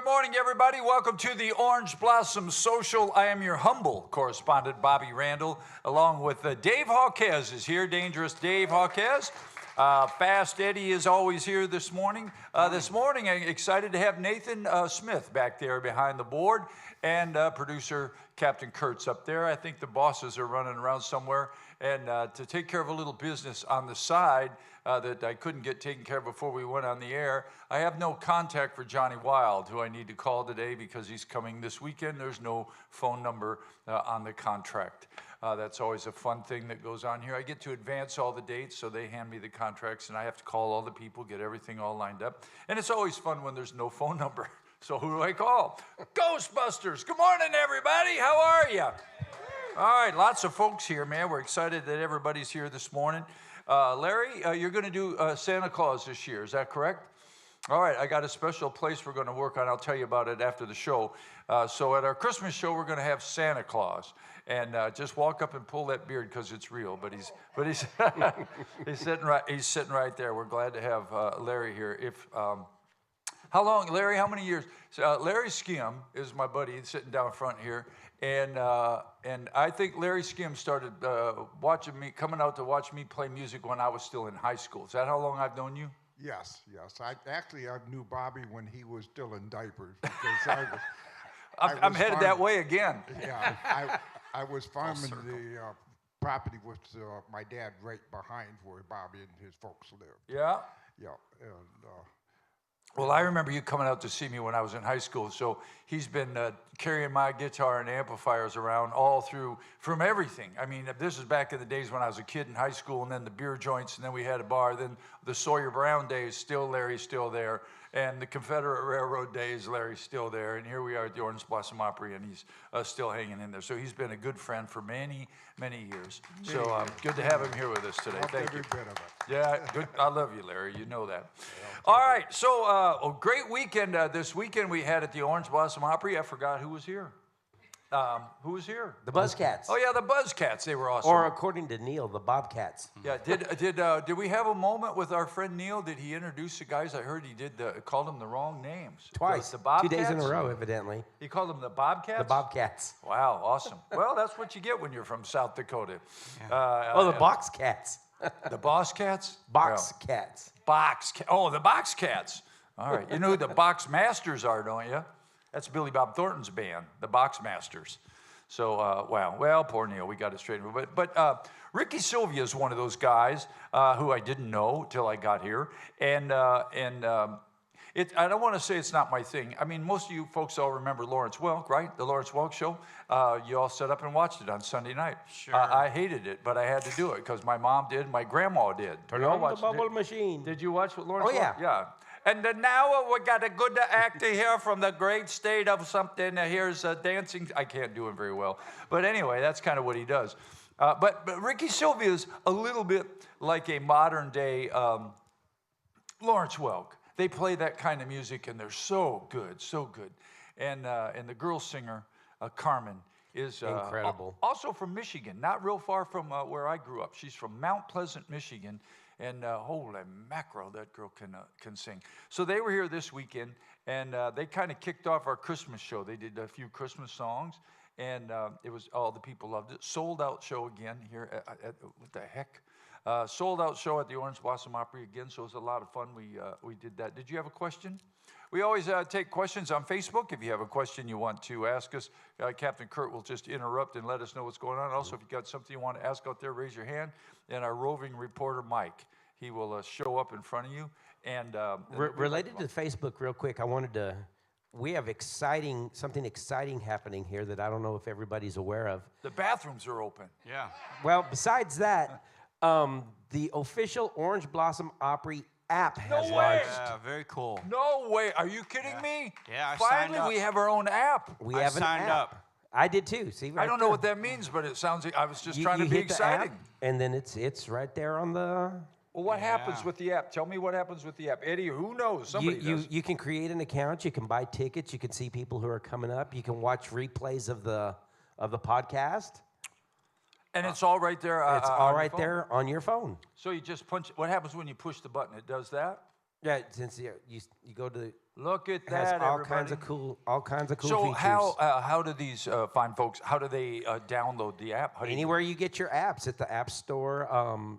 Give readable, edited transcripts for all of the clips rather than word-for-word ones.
good morning, everybody. Welcome to the Orange Blossom Social. I am your humble correspondent, Bobby Randall, along with Dave Hawkes is here. Dangerous Dave Hawkes. Fast Eddie is always here this morning. I'm excited to have Nathan Smith back there behind the board and producer Captain Kurtz up there. I think the bosses are running around somewhere. And to take care of a little business on the side that I couldn't get taken care of before we went on the air, I have no contact for Johnny Wild, who I need to call today because he's coming this weekend. There's no phone number on the contract. That's always a fun thing that goes on here. I get to advance all the dates, so they hand me the contracts, and I have to call all the people, get everything all lined up. And it's always fun when there's no phone number. So who do I call? Ghostbusters. Good morning, everybody. How are you? All right, lots of folks here, man. We're excited that everybody's here this morning. Larry, you're going to do Santa Claus this year. Is that correct? All right, I got a special place we're going to work on. I'll tell you about it after the show. So at our Christmas show, we're going to have Santa Claus. And just walk up and pull that beard because it's real. But he's he's sitting right there. We're glad to have Larry here. How long, Larry? How many years? Larry Skim is my buddy. He's sitting down front here. And I think Larry Skim started coming out to watch me play music when I was still in high school. Is that how long I've known you? Yes. I knew Bobby when he was still in diapers because I'm headed that way again. Yeah, I was farming the property with my dad right behind where Bobby and his folks lived. Yeah? Yeah, and well, I remember you coming out to see me when I was in high school, so he's been carrying my guitar and amplifiers around all through, from everything. I mean, this is back in the days when I was a kid in high school, and then the beer joints, and then we had a bar, then the Sawyer Brown days, Larry's still there, and the Confederate Railroad days, Larry's still there, and here we are at the Orange Blossom Opry, and he's still hanging in there. So he's been a good friend for many, many years. So good to have him here with us today. Thank you. Every bit of it. Yeah, good. I love you, Larry. You know that. All right, so a great weekend. This weekend we had at the Orange Blossom Opry. I forgot who was here. Who was here? The Buzzcats. Oh yeah, the Buzzcats. They were awesome. Or according to Neil, the Bobcats. Yeah. Did we have a moment with our friend Neil? Did he introduce the guys? I heard he did. Called them the wrong names. Twice. The Bobcats? 2 days in a row, evidently. He called them the Bobcats. The Bobcats. Wow, awesome. Well, that's what you get when you're from South Dakota. Yeah. The Box Cats. The Boss Cats. Box Cats. Oh, the Box Cats. All right. You know who the Box Masters are, don't you? That's Billy Bob Thornton's band, the Box Masters. So, wow. Well, poor Neil, we got it straight. But Ricky Sylvia is one of those guys who I didn't know till I got here. And I don't want to say it's not my thing. I mean, most of you folks all remember Lawrence Welk, right? The Lawrence Welk Show. You all sat up and watched it on Sunday night. Sure. I hated it, but I had to do it because my mom did, my grandma did. Turn on the bubble machine. Did you watch what Lawrence Welk? Welk? Yeah. And now we got a good actor here from the great state of something. Here's dancing. I can't do him very well. But anyway, that's kind of what he does. But Ricky Sylvia is a little bit like a modern day Lawrence Welk. They play that kind of music, and they're so good, so good. And the girl singer, Carmen, is incredible. Also from Michigan, not real far from where I grew up. She's from Mount Pleasant, Michigan. And holy mackerel, that girl can sing. So they were here this weekend, and they kind of kicked off our Christmas show. They did a few Christmas songs, and it was all the people loved it. Sold out show again here at what the heck? Sold out show at the Orange Blossom Opry again. So it was a lot of fun. We did that. Did you have a question? We always take questions on Facebook. If you have a question you want to ask us, Captain Kurt will just interrupt and let us know what's going on. Also, if you got something you want to ask out there, raise your hand. And our roving reporter, Mike, he will show up in front of you. And related to Facebook, real quick, we have something exciting happening here that I don't know if everybody's aware of. The bathrooms are open. Yeah. Well, besides that, the official Orange Blossom Opry app has launched. Yeah, very cool. No way. Are you kidding me? Yeah, I signed up. Finally, we have our own app. We have an signed app. up. I did too. See, right I don't know what that means, but it sounds like I was just trying to be hit the exciting. app, and then it's right there on the. Well, what happens with the app? Tell me what happens with the app. Eddie, who knows? Somebody does. You can create an account. You can buy tickets. You can see people who are coming up. You can watch replays of the podcast. And it's all right there. It's all right there on your phone. So you just punch. What happens when you push the button? It does that? Yeah, since you go to Look at It has that, all everybody. kinds of cool So features. how do these fine folks, how do they download the app? How do you- Anywhere you get your apps, at the App Store,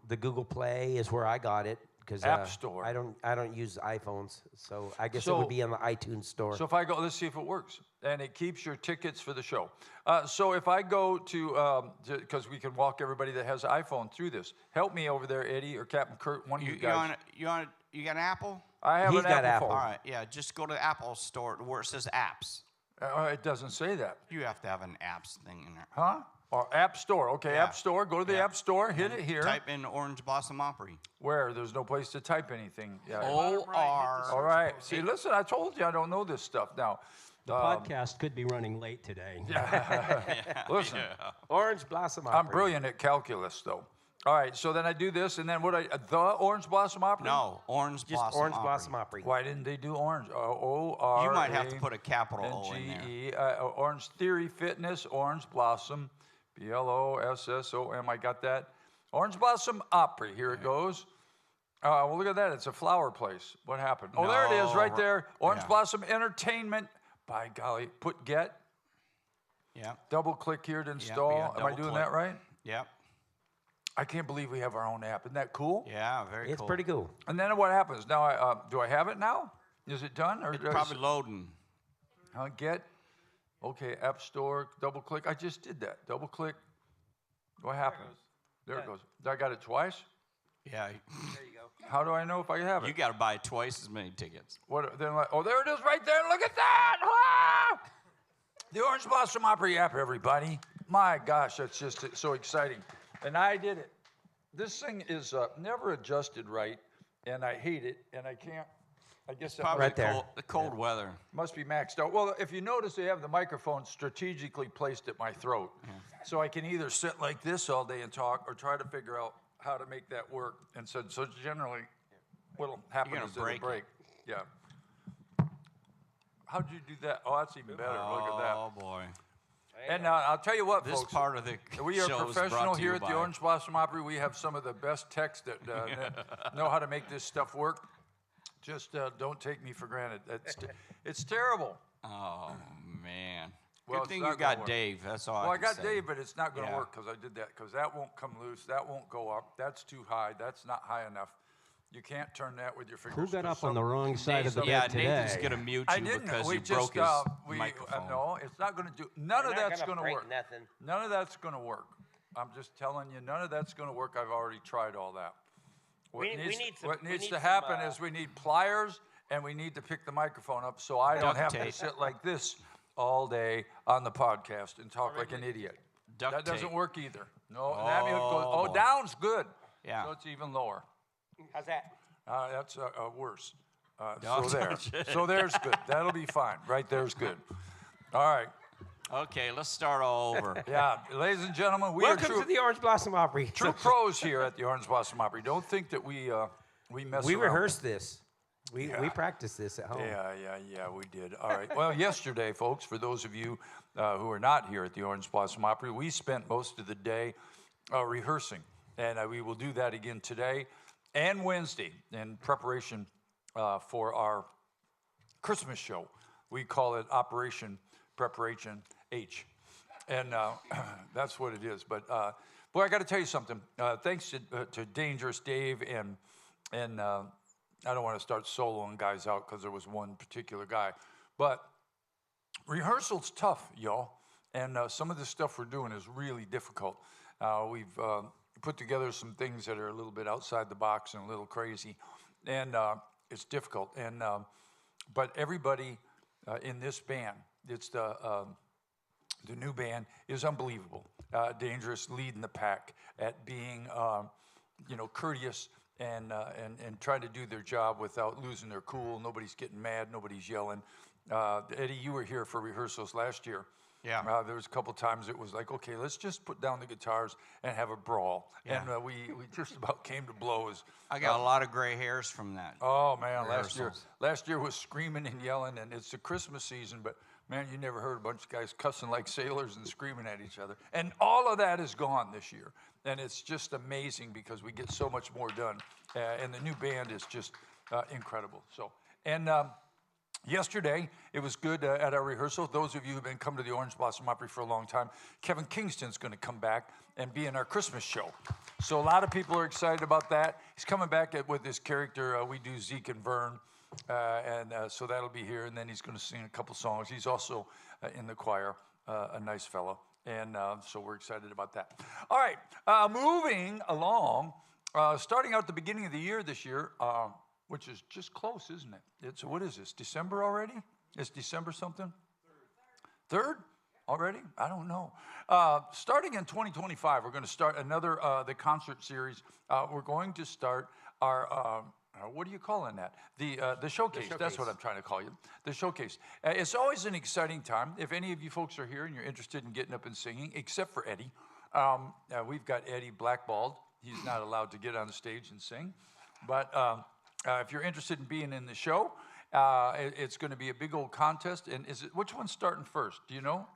the Google Play is where I got it. Because App Store. I don't use iPhones, so I guess it So- would be on the iTunes store. So if I go, let's see if it works. And it keeps your tickets for the show. So if I go to, because we can walk everybody that has an iPhone through this. Help me over there, Eddie or Captain Kurt, one of you guys. You got an Apple? I have He's an got Apple Apple. phone. All right, yeah, just go to the Apple store where it says apps. It doesn't say that. You have to have an apps thing in there. Huh? Or App Store. Okay, Yeah. App Store. Go to the Yeah. App Store. Hit it here. Type in Orange Blossom Opry. Where? There's no place to type anything. Yeah. O-R. All right. See, listen, I told you I don't know this stuff now. The podcast could be running late today. Listen, Orange Blossom I'm Opry. brilliant at calculus, though. All right, so then I do this, and then the Orange Blossom Opry? No, Orange Just Blossom Orange Opry. Blossom Opry. Why didn't they do Orange? O-R-A. You might have to put a capital O in there. N-G-E, Orange Theory Fitness, Orange Blossom, B-L-O-S-S-O-M, I got that. Orange Blossom Opry, here it goes. Well, look at that, it's a flower place. What happened? Oh, there it is, right No, there. Orange yeah. Blossom Entertainment. By golly, put get, Yeah, double click here to install. yeah, Am I double doing click. that right? yep, I can't believe we have our own app. Isn't that cool? yeah, very It's cool. pretty cool. And then what happens? Now, do I have it now? Is it done? Or It's probably loading. get? Okay, App Store, double click. I just did that. Double click. What happened? There it goes. I got it twice? Yeah, How do I know if I have it? you got to buy twice as many tickets. What? Then, oh, there it is right there. Look at that. Ah! The Orange Blossom Opry app, everybody. My gosh, that's just so exciting. And I did it. This thing is never adjusted right, and I hate it, and I can't. I guess that Probably Right there. the cold weather. must be maxed out. Well, if you notice, they have the microphone strategically placed at my throat. So I can either sit like this all day and talk or try to figure out how to make that work. And so generally, what'll happen You're is gonna it'll break break. Yeah. How'd you do that? Oh, that's even better. Look at that. Oh boy, And I'll tell you what, this folks. part of the We are show is professional brought to here you at the by- Orange Blossom Opry. We have some of the best techs that know how to make this stuff work. Just don't take me for granted. It's terrible. Oh man. Well, Good it's thing not you got gonna work. Dave. That's all Well, I I can got say. Dave, but it's not going to Yeah. work because I did that, because that won't come loose. That won't go up. That's too high. That's not high enough. You can't turn that with your fingers. Who got 'cause up on the some- wrong side of the Yeah, bed today? Nathan's gonna mute I you didn't. because We you just, broke his microphone. no, it's not going to do. None We're of not that's gonna going to break work. nothing. None of that's going to work. I'm just telling you, none of that's going to work. I've already tried all that. What We needs, need some- what we needs need to some, happen is we need pliers and we need to pick the microphone up so I don't Duct have to tape. sit like this all day on the podcast and talk like an idiot. Duct That doesn't tape. work either. No, and that means it goes, Oh, boy. down's good. Yeah. So it's even lower. How's that? That's worse. No, So there. So there's good. That'll be fine. Right there's good. All right. Okay, let's start all over. Yeah, ladies and gentlemen, we Welcome are true, to the Orange Blossom Opry. true pros here at the Orange Blossom Opry. Don't think that we mess We around. rehearsed this. We practiced this at home. Yeah, we did. All right. Well, yesterday, folks, for those of you who are not here at the Orange Blossom Opry, we spent most of the day rehearsing. And we will do that again today and Wednesday in preparation for our Christmas show. We call it Operation Preparation H. And that's what it is. But, boy, I got to tell you something. Thanks to Dangerous Dave and I don't want to start soloing guys out because there was one particular guy. But rehearsal's tough, y'all. And some of the stuff we're doing is really difficult. We've put together some things that are a little bit outside the box and a little crazy. And it's difficult. And but everybody in this band, it's the new band, is unbelievable. Dangerous, leading the pack at being, courteous and trying to do their job without losing their cool. Nobody's getting mad. Nobody's yelling. Eddie, you were here for rehearsals last year. Yeah. There was a couple times it was like, okay, let's just put down the guitars and have a brawl. Yeah. And we just about came to blows. I got a lot of gray hairs from that. Oh man, Rehearsals. last year was screaming and yelling, and it's the Christmas season, but man, you never heard a bunch of guys cussing like sailors and screaming at each other. And all of that is gone this year, and it's just amazing because we get so much more done, and the new band is just incredible. So, and Yesterday, it was good at our rehearsal. Those of you who've been coming to the Orange Blossom Opry for a long time, Kevin Kingston's going to come back and be in our Christmas show. So a lot of people are excited about that. He's coming back with his character. We do Zeke and Vern, so that'll be here. And then he's going to sing a couple songs. He's also in the choir, a nice fellow. And so we're excited about that. All right, moving along, starting out the beginning of the year this year, which is just close, isn't it? What is this, December already? It's December something? Third already? I don't know. Starting in 2025, we're going to start another, the concert series. We're going to start our, what are you calling that? The showcase. That's what I'm trying to call you. The showcase. It's always an exciting time. If any of you folks are here and you're interested in getting up and singing, except for Eddie, we've got Eddie blackballed. He's not allowed to get on the stage and sing. But if you're interested in being in the show, it's going to be a big old contest. And which one's starting first? Do you know?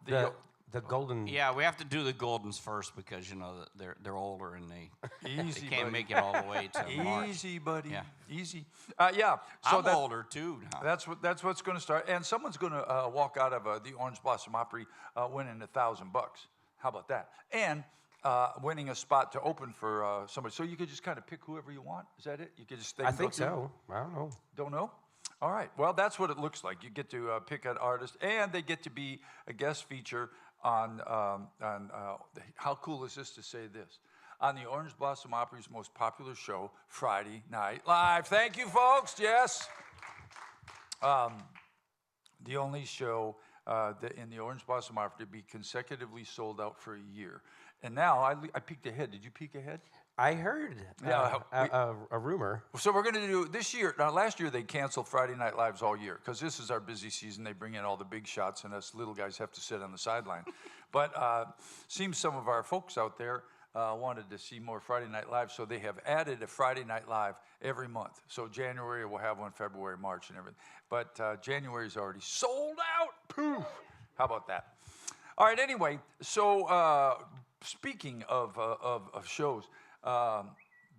The golden. Yeah, we have to do the Goldens first because, you know, they're older and they Easy, can't buddy. make it all the way to March. Easy, buddy. Yeah. Easy. Yeah. So I'm older, too, now. That's what's going to start. And someone's going to walk out of the Orange Blossom Opry winning $1,000. How about that? And winning a spot to open for somebody. So you could just kind of pick whoever you want. Is that it? You could just. I think so. I don't know. Don't know? All right. Well, that's what it looks like. You get to pick an artist, and they get to be a guest feature on how cool is this to say this? On the Orange Blossom Opry's most popular show, Friday Night Live. Thank you, folks. Yes. The only show in the Orange Blossom Opry to be consecutively sold out for a year. And now I peeked ahead. Did you peek ahead? I heard a rumor. So we're going to do this year. Now, last year they canceled Friday Night Lives all year because this is our busy season. They bring in all the big shots, and us little guys have to sit on the sideline. But seems some of our folks out there wanted to see more Friday Night Live, so they have added a Friday Night Live every month. So January we'll have one, February, March, and everything. But January is already sold out. Poof! How about that? All right. Anyway, so speaking of shows.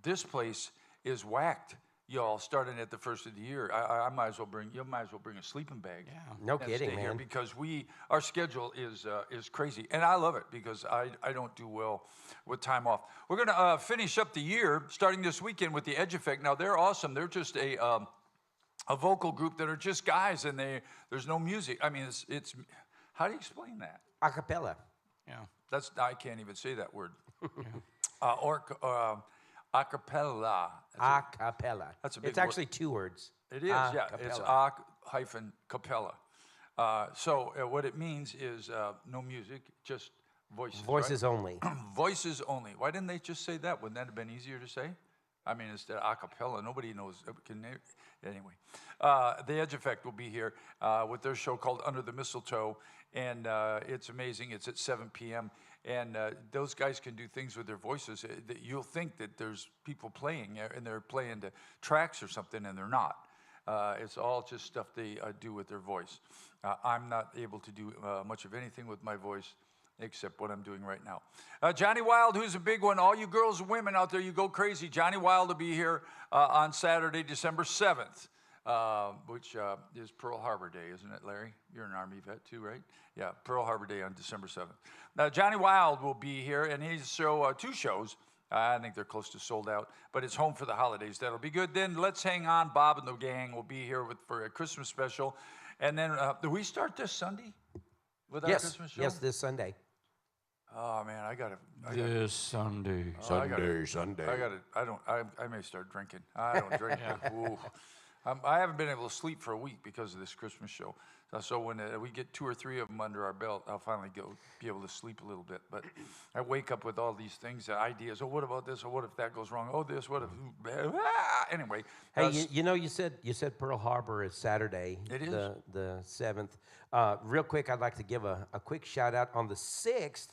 This place is whacked, y'all. Starting at the first of the year, you might as well bring a sleeping bag. Yeah. No and kidding, stay here man. because our schedule is crazy, and I love it because I don't do well with time off. We're gonna finish up the year starting this weekend with the Edge Effect. Now they're awesome. They're just a vocal group that are just guys, and there's no music. I mean, it's how do you explain that? A cappella. Yeah. I can't even say that word. A cappella. A cappella. That's a big It's actually 2 words. It is, yeah. It's a-cappella. So what it means is no music, just voices. Voices right? only. Voices only. Why didn't they just say that? Wouldn't that have been easier to say? I mean, instead of a cappella, nobody knows. Anyway, the Edge Effect will be here with their show called Under the Mistletoe, and it's amazing. It's at 7 p.m., and those guys can do things with their voices that you'll think that there's people playing, and they're playing the tracks or something, and they're not. It's all just stuff they do with their voice. I'm not able to do much of anything with my voice except what I'm doing right now. Johnny Wild, who's a big one. All you girls and women out there, you go crazy. Johnny Wild will be here on Saturday, December 7th, which is Pearl Harbor Day, isn't it, Larry? You're an Army vet too, right? Yeah, Pearl Harbor Day on December 7th. Now, Johnny Wild will be here, and he's 2 shows. I think they're close to sold out, but it's home for the holidays. That'll be good. Then Let's Hang On. Bob and the gang will be here for a Christmas special. And then, do we start this Sunday with our Christmas show? Yes, this Sunday. Oh man, I gotta. This Sunday. Sunday. I may start drinking. I don't drink. Ooh. I haven't been able to sleep for a week because of this Christmas show. So when we get 2 or 3 of them under our belt, I'll finally be able to sleep a little bit. But I wake up with all these things, ideas. Oh, what about this? Or what if that goes wrong? Oh, this. What if? Anyway. Hey, you said Pearl Harbor is Saturday. It is. The 7th. Real quick, I'd like to give a quick shout out. On the 6th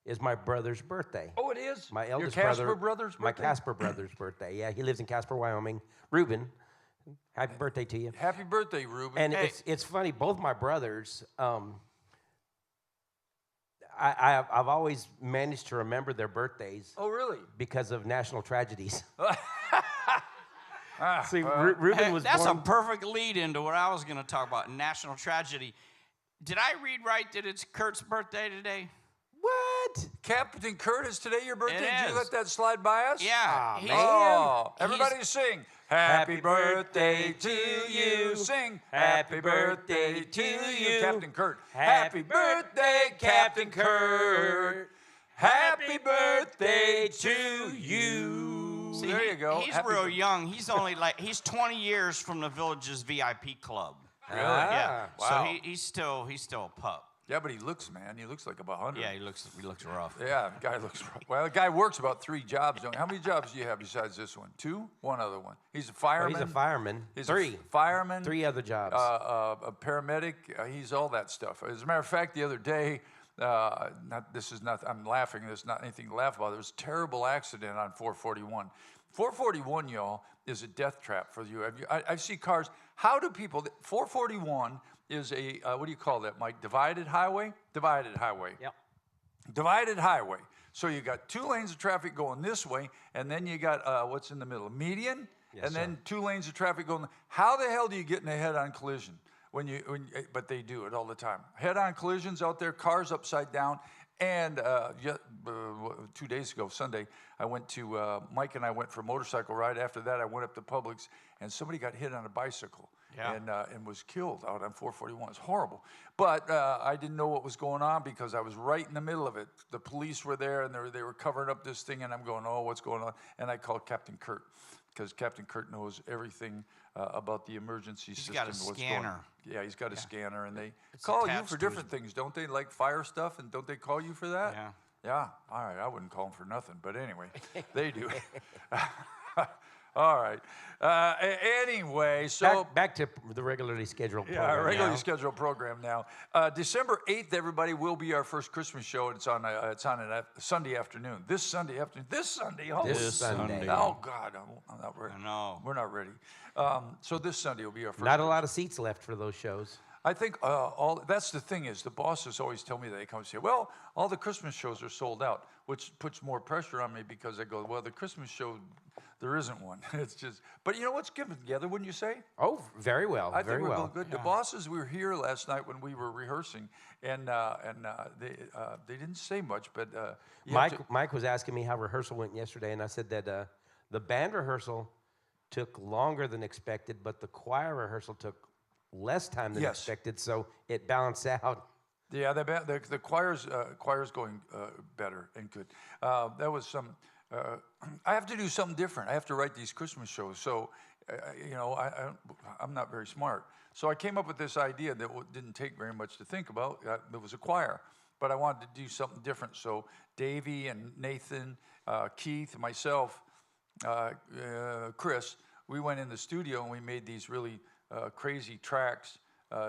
is my brother's birthday. Oh, it is. My eldest Your Casper brother, brother's birthday. My Casper brother's birthday. Yeah, he lives in Casper, Wyoming. Reuben, happy birthday to you. Happy birthday, Reuben. And Hey. it's funny. Both my brothers. I've always managed to remember their birthdays Oh, really? because of national tragedies. See, Ruben Hey, was that's born. a perfect lead into what I was going to talk about, national tragedy. Did I read right that it's Kurt's birthday today? What? Captain Kurt, is today your birthday? It Did you is. let that slide by us? Yeah. man. Oh, he's- everybody sing. Happy Happy birthday to you. Sing. Happy birthday to you. Captain Kurt. Happy birthday, Captain Kurt. Happy birthday to you. See, There you go. He's Happy real birthday. young. He's only he's 20 years from the village's VIP club. Really? Yeah. Wow. So he's still a pup. Yeah, but he looks, man. He looks like about 100. Yeah, he looks rough. Yeah, the guy looks rough. Well, the guy works about 3 jobs. How many jobs do you have besides this one? 2? One other one. He's a Oh, fireman. he's a fireman. He's 3. a fireman. 3 other jobs. A paramedic. He's all that stuff. As a matter of fact, the other day, I'm laughing. There's not anything to laugh about. There was a terrible accident on 441. 441, y'all, is a death trap for you. I see cars. How do people? 441 is a what do you call that, Mike? Divided highway. Divided highway. Yep. Divided highway. So you got 2 lanes of traffic going this way, and then you got what's in the middle? A median, Yes, and then sir. 2 lanes of traffic going. How the hell do you get in a head-on collision? But they do it all the time. Head-on collisions out there, cars upside down. And 2 days ago, Sunday, I went to Mike and I went for a motorcycle ride. After that, I went up to Publix, and somebody got hit on a bicycle. Yeah. And was killed out on 441. It's horrible. But I didn't know what was going on because I was right in the middle of it. The police were there, and they were covering up this thing, and I'm going, oh, what's going on? And I called Captain Kurt because Captain Kurt knows everything about the emergency system. got a what's going- scanner. Yeah, he's got a scanner, and they It's call you attached for to his- different things, don't they? Like fire stuff, and don't they call you for that? Yeah. Yeah, all right, I wouldn't call them for nothing, but anyway, they do. All right. Anyway, so Back to the regularly scheduled yeah, program our regularly now. scheduled program now. December 8th, everybody, will be our first Christmas show, and it's on a Sunday afternoon. This Sunday afternoon. This Sunday. Oh, This Sunday. Oh God, I'm not ready. I know. We're not ready. So this Sunday will be our first. Not a lot of seats left for those shows. I think that's the thing is the bosses always tell me that they come and say, well, all the Christmas shows are sold out, which puts more pressure on me because I go, well, the Christmas show, there isn't one. It's just, but you know what's given together, wouldn't you say? Oh, very well. I very think we're well. going good. The bosses were here last night when we were rehearsing, and they didn't say much, but you have to- Mike was asking me how rehearsal went yesterday, and I said that the band rehearsal took longer than expected, but the choir rehearsal took less time than Yes. expected, so it balanced out. Yeah, the choir's going better and good. That was some. I have to do something different. I have to write these Christmas shows. So, I'm not very smart. So I came up with this idea that didn't take very much to think about. It was a choir, but I wanted to do something different. So Davey and Nathan, Keith, myself, Chris, we went in the studio and we made these really crazy tracks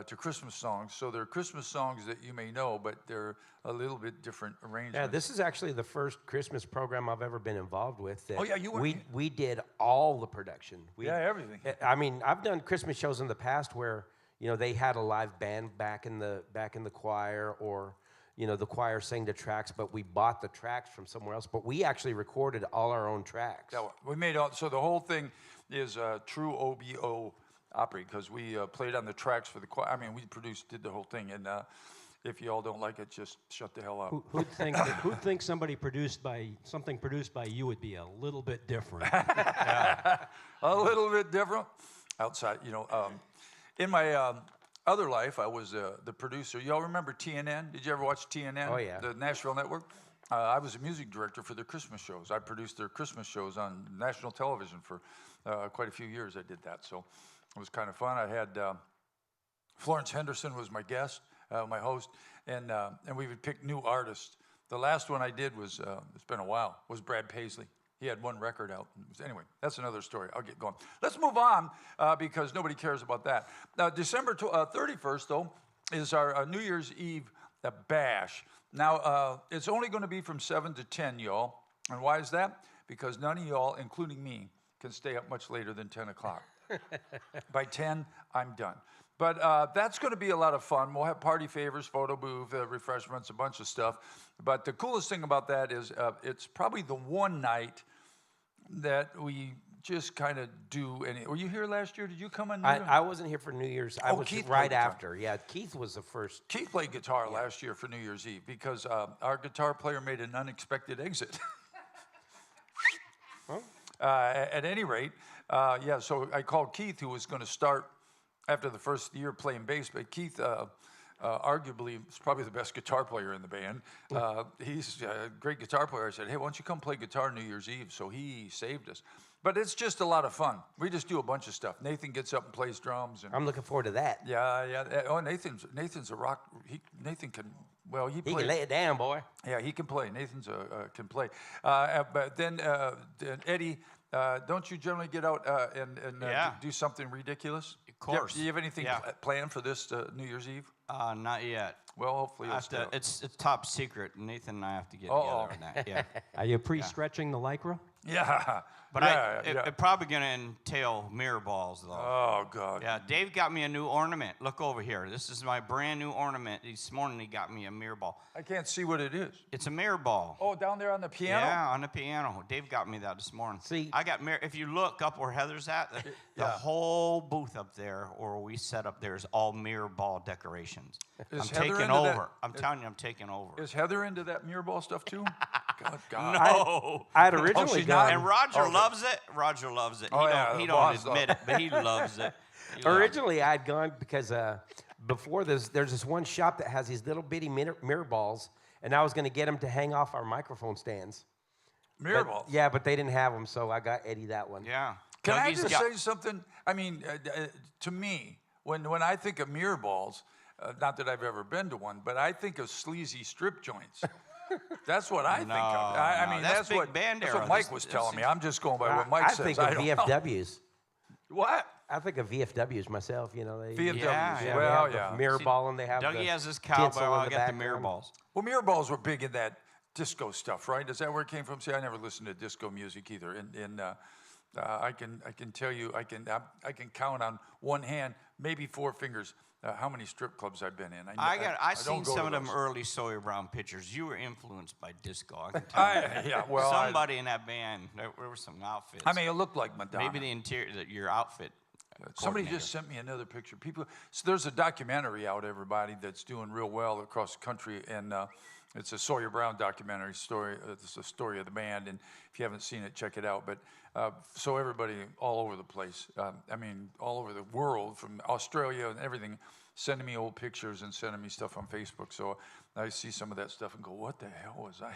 to Christmas songs. So they're Christmas songs that you may know, but they're a little bit different arrangements. Yeah, this is actually the first Christmas program I've ever been involved with. That Oh, yeah, you were- we did all the production. Yeah, everything. I mean, I've done Christmas shows in the past where they had a live band back in the choir, or the choir sang the tracks, but we bought the tracks from somewhere else. But we actually recorded all our own tracks. Yeah, we made so the whole thing is true OBO opera because we played on the tracks for the choir. I mean, we did the whole thing, and if you all don't like it, just shut the hell up. Who'd think something produced by you would be a little bit different? A little bit different outside, in my other life, I was the producer. Y'all remember TNN? Did you ever watch TNN? Oh, yeah. The Nashville Network? I was a music director for their Christmas shows. I produced their Christmas shows on national television for quite a few years. I did that, so it was kind of fun. I had Florence Henderson was my guest, my host, and we would pick new artists. The last one I did was, it's been a while, was Brad Paisley. He had one record out. Anyway, that's another story. I'll get going. Let's move on because nobody cares about that. December 31st, though, is our New Year's Eve bash. Now, it's only going to be from 7 to 10, y'all. And why is that? Because none of y'all, including me, can stay up much later than 10 o'clock. By 10, I'm done. But that's going to be a lot of fun. We'll have party favors, photo booth, refreshments, a bunch of stuff. But the coolest thing about that is it's probably the one night that we just kind of do any. Were you here last year? Did you come on? New Year? I wasn't here for New Year's. I Oh, was Keith right played guitar. after. Yeah, Keith was the first. Keith played guitar last year for New Year's Eve because our guitar player made an unexpected exit. At any rate, so I called Keith, who was going to start after the first year playing bass, but Keith arguably is probably the best guitar player in the band. He's a great guitar player. I said, hey, why don't you come play guitar New Year's Eve? So he saved us. But it's just a lot of fun. We just do a bunch of stuff. Nathan gets up and plays drums. And I'm looking forward to that. yeah. Oh, Nathan's a rock. Nathan can. Well, He plays. can lay it down, boy. Yeah, he can play. Nathan's can play. But then Eddie, don't you generally get out and Yeah. do something ridiculous? Of course. Do you have anything Yeah. planned for this New Year's Eve? Not yet. Well, hopefully I you'll have stay to, up. it's top secret. Nathan and I have to get Uh-oh. together on that. Yeah. Are you pre-stretching the Lycra? Yeah. But yeah, it probably going to entail mirror balls, though. Oh, God. Yeah, Dave got me a new ornament. Look over here. This is my brand new ornament. This morning he got me a mirror ball. I can't see what it is. It's a mirror ball. Oh, down there on the piano? Yeah, on the piano. Dave got me that this morning. See- I got mirror. If you look up where Heather's at, the Yeah. whole booth up there, or we set up there, is all mirror ball decorations. Is I'm Heather taking into that? over. I'm telling you, I'm taking over. Is Heather into that mirror ball stuff, too? God. No. I had originally she's not? gone. And Roger Okay. loves it. Roger loves it. Oh, he yeah, don't, the he boss don't admit loves it, but he loves it. He loves it. Originally, I had gone because before this, there's this one shop that has these little bitty mirror balls, and I was going to get them to hang off our microphone stands. Mirror But- balls. Yeah, but they didn't have them, so I got Eddie that one. Yeah. Can I Dougie's just got- say something? I mean, to me, when I think of mirror balls, not that I've ever been to one, but I think of sleazy strip joints. That's what I think of. I no, mean, that's that's big what band that's era. what Mike This- was this telling me. is- I'm just going by what Mike I says. think I of don't know. VFWs. What? I think of VFWs myself. You know, they VFWs. Yeah, yeah. Well, they have yeah. the mirror See, ball, and they have Dougie the has his tinsel cowbell. in I the got the mirror background. balls. Well, mirror balls were big in that disco stuff, right? Is that where it came from? See, I never listened to disco music either. And I can tell you, I can count on one hand, maybe four fingers, how many strip clubs I've been in. I don't seen go some to of them those. early Sawyer Brown pictures. You were influenced by disco. I can tell you. Yeah, well, Somebody in that band, there were some outfits. I mean, it looked like Madonna. maybe the interior, your outfit. Somebody coordinator. just sent me another picture. So there's a documentary out, everybody, that's doing real well across the country, and it's a Sawyer Brown documentary story. It's a story of the band, and if you haven't seen it, check it out. But so everybody all over the place, I mean, all over the world, from Australia and everything, sending me old pictures and sending me stuff on Facebook. So I see some of that stuff and go, what the hell was I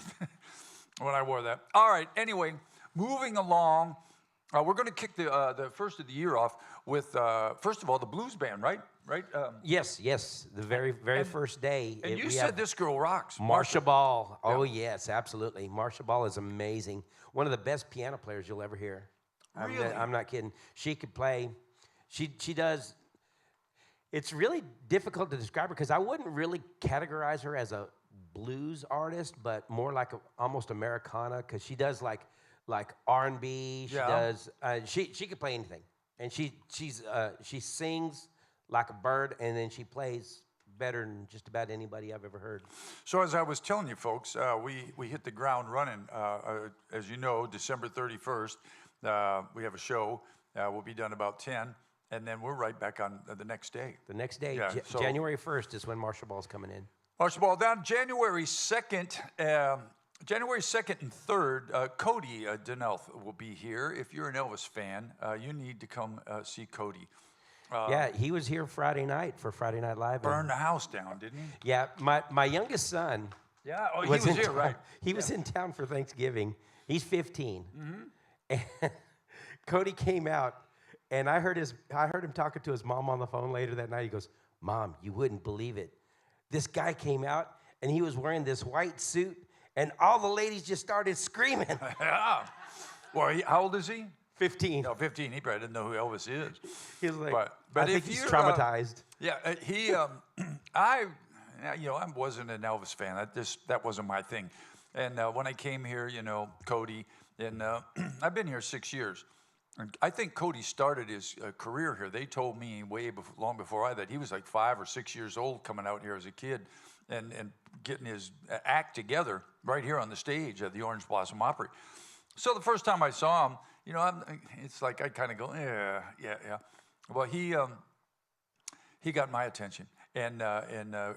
when I wore that? All right, anyway, moving along. We're going to kick the first of the year off with, first of all, the blues band, right? Right? Yes. The very first day. And you we said have this girl rocks. Marsha Ball. Oh, yes, absolutely. Marsha Ball is amazing. One of the best piano players you'll ever hear. Really? I'm not kidding. She could play. She does. It's really difficult to describe her because I wouldn't really categorize her as a blues artist, but more like almost Americana because she does like R&B. She Yeah. does. She could play anything, and she sings like a bird, and then she plays better than just about anybody I've ever heard. So as I was telling you folks, we hit the ground running. As you know, December 31st, we have a show. We'll be done about 10, and then we're right back on the next day. The next day, Yeah, so- January 1st is when Marsha Ball's coming in. Marsha Ball, down January 2nd, January 2nd and 3rd, Cody Denelth will be here. If you're an Elvis fan, you need to come see Cody. Yeah, he was here Friday night for Friday Night Live. Burned the house down, didn't he? Yeah, my youngest son Yeah, oh, he was was in here, town. right. He was in town for Thanksgiving. He's 15. Mm-hmm. And Cody came out, and I heard him talking to his mom on the phone later that night. He goes, "Mom, you wouldn't believe it. This guy came out, and he was wearing this white suit, and all the ladies just started screaming." Yeah. Well, how old is he? 15. No, 15. He probably didn't know who Elvis is. He was like, But I think if he's you're, traumatized. Yeah, he. I wasn't an Elvis fan. That wasn't my thing. And when I came here, Cody, and I've been here 6 years. And I think Cody started his career here. They told me long before that he was like 5 or 6 years old coming out here as a kid, and getting his act together right here on the stage at the Orange Blossom Opry. So the first time I saw him, it's like I kind of go, yeah. Well, he got my attention, and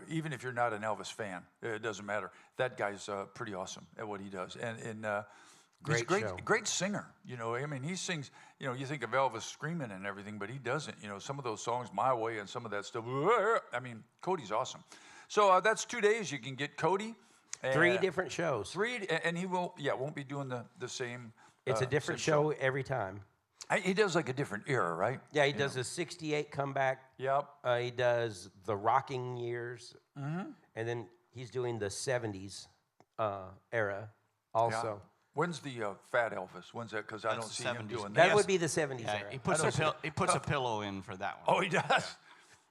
even if you're not an Elvis fan, it doesn't matter. That guy's pretty awesome at what he does, and he's Great show. great singer. I mean, he sings. You think of Elvis screaming and everything, but he doesn't. Some of those songs, "My Way" and some of that stuff. I mean, Cody's awesome. So that's 2 days. You can get Cody. 3 different shows. And he won't be doing the same. It's a different same show every time. He does like a different era, right? Yeah, he does the 68 comeback. Yep. He does the rocking years. And then he's doing the 70s era also. Yeah. When's the Fat Elvis? When's that? Because I don't That's see the him 70s. doing That that. would be the 70s Yeah, era. he puts a pillow in for that one. Oh, he does?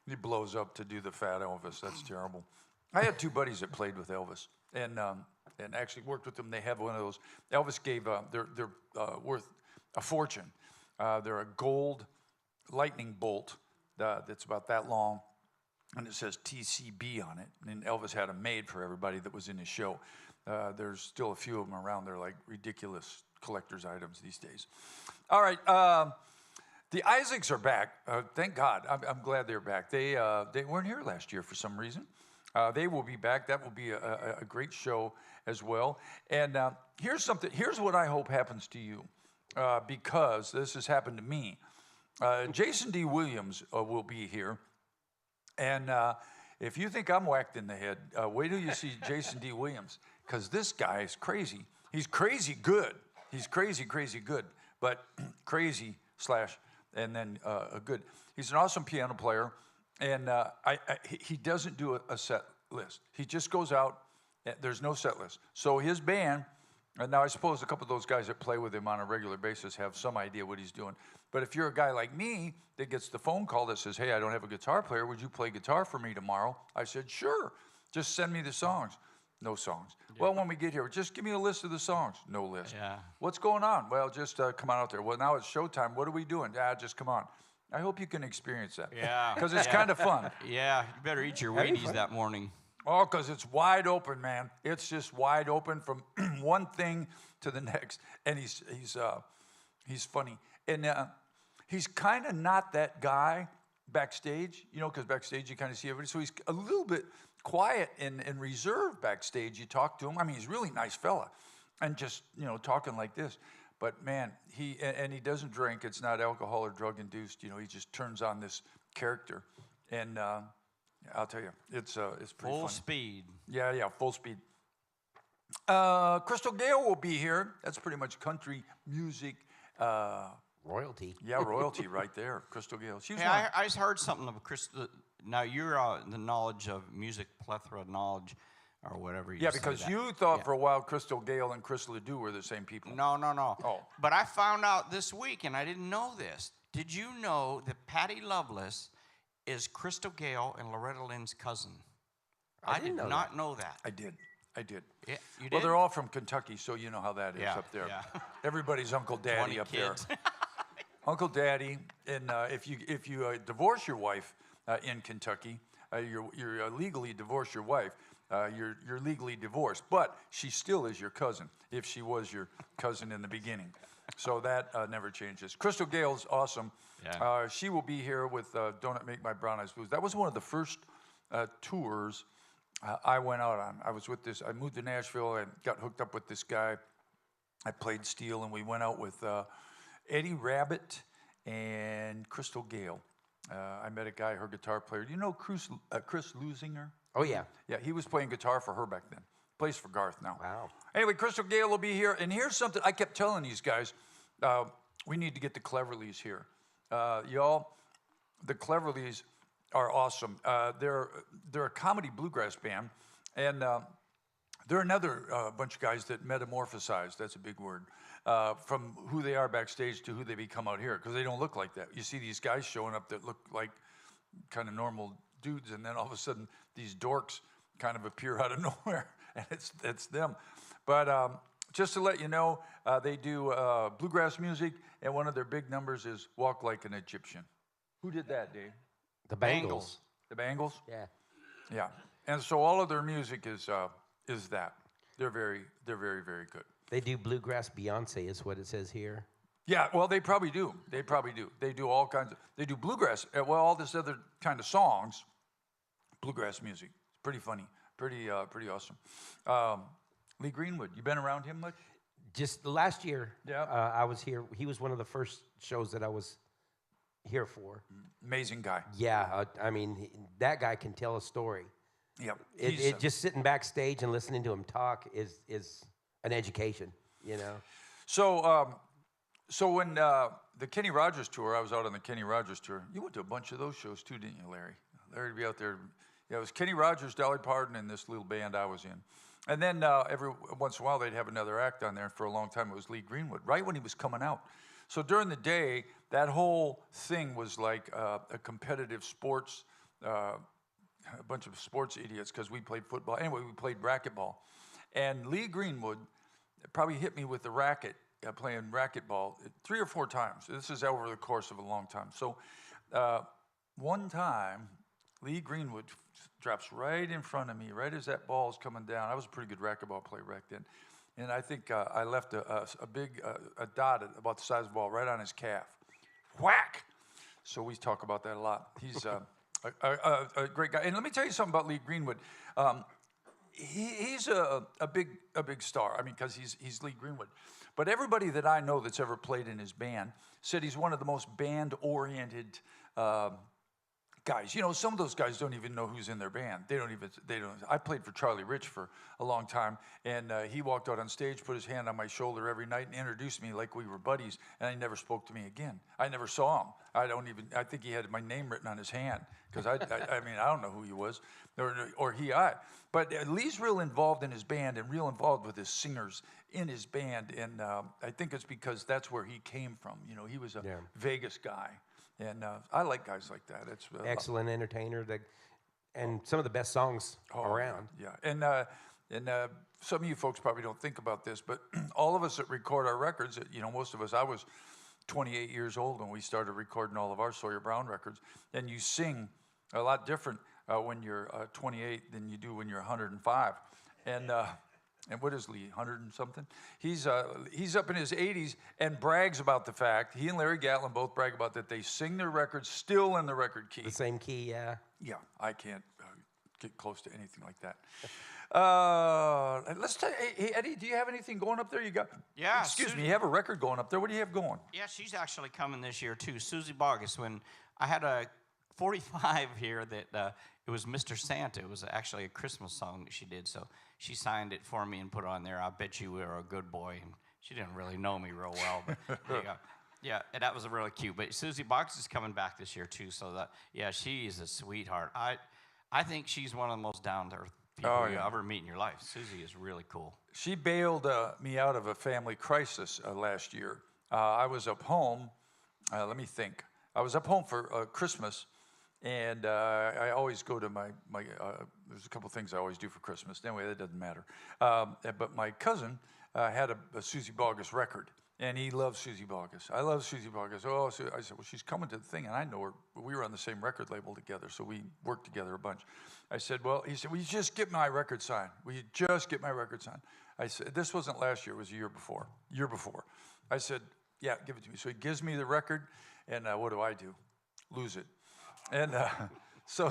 He blows up to do the Fat Elvis. That's terrible. I had 2 buddies that played with Elvis and actually worked with them. They have one of those. Elvis gave, they're worth a fortune. They're a gold lightning bolt that's about that long, and it says TCB on it. And Elvis had them made for everybody that was in his show. There's still a few of them around. They're like ridiculous collector's items these days. All right, the Isaacs are back. Thank God. I'm glad they're back. They weren't here last year for some reason. They will be back. That will be a great show as well. And here's something. Here's what I hope happens to you, because this has happened to me. Jason D. Williams will be here, and if you think I'm whacked in the head, wait till you see Jason D. Williams, because this guy is crazy. He's crazy good. He's crazy good, but crazy / and then good. He's an awesome piano player, and he doesn't do a set list. He just goes out. There's no set list. So his band, and now I suppose a couple of those guys that play with him on a regular basis have some idea what he's doing. But if you're a guy like me that gets the phone call that says, "Hey, I don't have a guitar player. Would you play guitar for me tomorrow?" I said, "Sure. Just send me the songs." No songs. Yeah. Well, when we get here, just give me a list of the songs. No list. Yeah. What's going on? Well, just come on out there. Well, now it's showtime. What are we doing? Just come on. I hope you can experience that. Yeah. Because it's kind of fun. Yeah, you better eat your Wheaties that morning. Oh, because it's wide open, man. It's just wide open from one thing to the next. And he's funny. And he's kind of not that guy backstage, because backstage you kind of see everybody. So he's a little bit quiet and reserved backstage. You talk to him. I mean, he's a really nice fella. And just, talking like this. But, man, he doesn't drink. It's not alcohol or drug-induced. He just turns on this character. And I'll tell you, it's pretty Full funny. speed. Yeah, full speed. Crystal Gale will be here. That's pretty much country music. Royalty. Yeah, royalty right there. Crystal Gale. She's Hey, I just heard something of Crystal. Now, you're the knowledge of music, plethora knowledge, or whatever you say. Yeah, because that. you thought for a while Crystal Gale and Chris Ledoux were the same people. No. Oh. But I found out this week, and I didn't know this. Did you know that Patty Loveless is Crystal Gale and Loretta Lynn's cousin? I did not know that. I did. Yeah, you did? Well, they're all from Kentucky, so you know how that is Yeah, up there. yeah. Everybody's Uncle Daddy 20 up kids. there. Uncle Daddy, and if you divorce your wife in Kentucky, you're legally divorce your wife. You're legally divorced, but she still is your cousin if she was your cousin in the beginning. So that never changes. Crystal Gale's awesome. Yeah. She will be here with "Don't It Make My Brown Eyes Blues." That was one of the first tours I went out on. I was with this. I moved to Nashville and got hooked up with this guy. I played steel, and we went out with Eddie Rabbitt and Crystal Gale. I met a guy, her guitar player. Do you know Chris Lusinger? Oh, yeah. Yeah, he was playing guitar for her back then. Plays for Garth now. Wow. Anyway, Crystal Gale will be here. And here's something I kept telling these guys. We need to get the Cleverleys here. Y'all, the Cleverleys are awesome. They're a comedy bluegrass band. And they're another bunch of guys that metamorphosize. That's a big word. From who they are backstage to who they become out here. Because they don't look like that. You see these guys showing up that look like kind of normal dudes, and then all of a sudden these dorks kind of appear out of nowhere, and it's them. But just to let you know, they do bluegrass music, and one of their big numbers is "Walk Like an Egyptian." Who did that, Dave? The Bangles. The Bangles? Yeah. Yeah. And so all of their music is that. They're very, very good. They do bluegrass Beyonce is what it says here. Yeah, well, they probably do. They probably do. They do all kinds of, they do bluegrass, well, all this other kind of songs, bluegrass music. It's pretty funny, pretty awesome. Lee Greenwood, you been around him much? Just last year, Yeah. I was here. He was one of the first shows that I was here for. Amazing guy. Yeah, I mean, that guy can tell a story. Yep. Just sitting backstage and listening to him talk is an education, you know. So when the Kenny Rogers tour, I was out on the Kenny Rogers tour. You went to a bunch of those shows too, didn't you, Larry? Larry would be out there. Yeah, it was Kenny Rogers, Dolly Parton, and this little band I was in. And then every once in a while they'd have another act on there. For a long time it was Lee Greenwood, right when he was coming out. So during the day, that whole thing was like a competitive sports, a bunch of sports idiots because we played football. Anyway, we played racquetball. And Lee Greenwood probably hit me with the racket, playing racquetball 3 or 4 times. This is over the course of a long time. So one time, Lee Greenwood drops right in front of me, right as that ball is coming down. I was a pretty good racquetball player back then. And I think I left a big dot about the size of the ball right on his calf. Whack! So we talk about that a lot. He's a great guy. And let me tell you something about Lee Greenwood. He's a big star. I mean, because he's Lee Greenwood. But everybody that I know that's ever played in his band said he's one of the most band-oriented guys. You know, some of those guys don't even know who's in their band. They don't. I played for Charlie Rich for a long time, and he walked out on stage, put his hand on my shoulder every night, and introduced me like we were buddies. And he never spoke to me again. I never saw him. I think he had my name written on his hand because I mean, I don't know who he was, or I. But Lee's real involved in his band and real involved with his singers in his band, and I think it's because that's where he came from. You know, he was a Vegas guy. And I like guys like that. It's excellent entertainer, and some of the best songs around. Yeah, and some of you folks probably don't think about this, but all of us that record our records, you know, most of us. I was 28 years old when we started recording all of our Sawyer Brown records, and you sing a lot different when you're 28 than you do when you're 105, and what is Lee, 100 and something? He's up in his 80s and brags about the fact, he and Larry Gatlin both brag about that they sing their records still in the record key. The same key, yeah. Yeah, I can't get close to anything like that. Let's tell you, hey, Eddie, do you have anything going up there? You got? Yeah. Excuse me, you have a record going up there. What do you have going? Yeah, she's actually coming this year too. Susie Bogus. When I had a 45 here that it was Mr. Santa. It was actually a Christmas song that she did. So she signed it for me and put it on there. I bet you were a good boy. And she didn't really know me real well, but there you go. Yeah, and that was really cute. But Susie Box is coming back this year too. So that, yeah, she's a sweetheart. I think she's one of the most down-to-earth people you ever meet in your life. Susie is really cool. She bailed me out of a family crisis last year. I was up home. Let me think. I was up home for Christmas. And I always go to my there's a couple things I always do for Christmas. Anyway, that doesn't matter. But my cousin had a Susie Bogus record, and he loves Susie Bogus. I love Susie Bogus. Oh, so I said, well, she's coming to the thing, and I know her. We were on the same record label together, so we worked together a bunch. I said, well, he said, will you just get my record signed? Will you just get my record signed? I said, this wasn't last year. It was a year before. I said, yeah, give it to me. So he gives me the record, and what do? Lose it. And so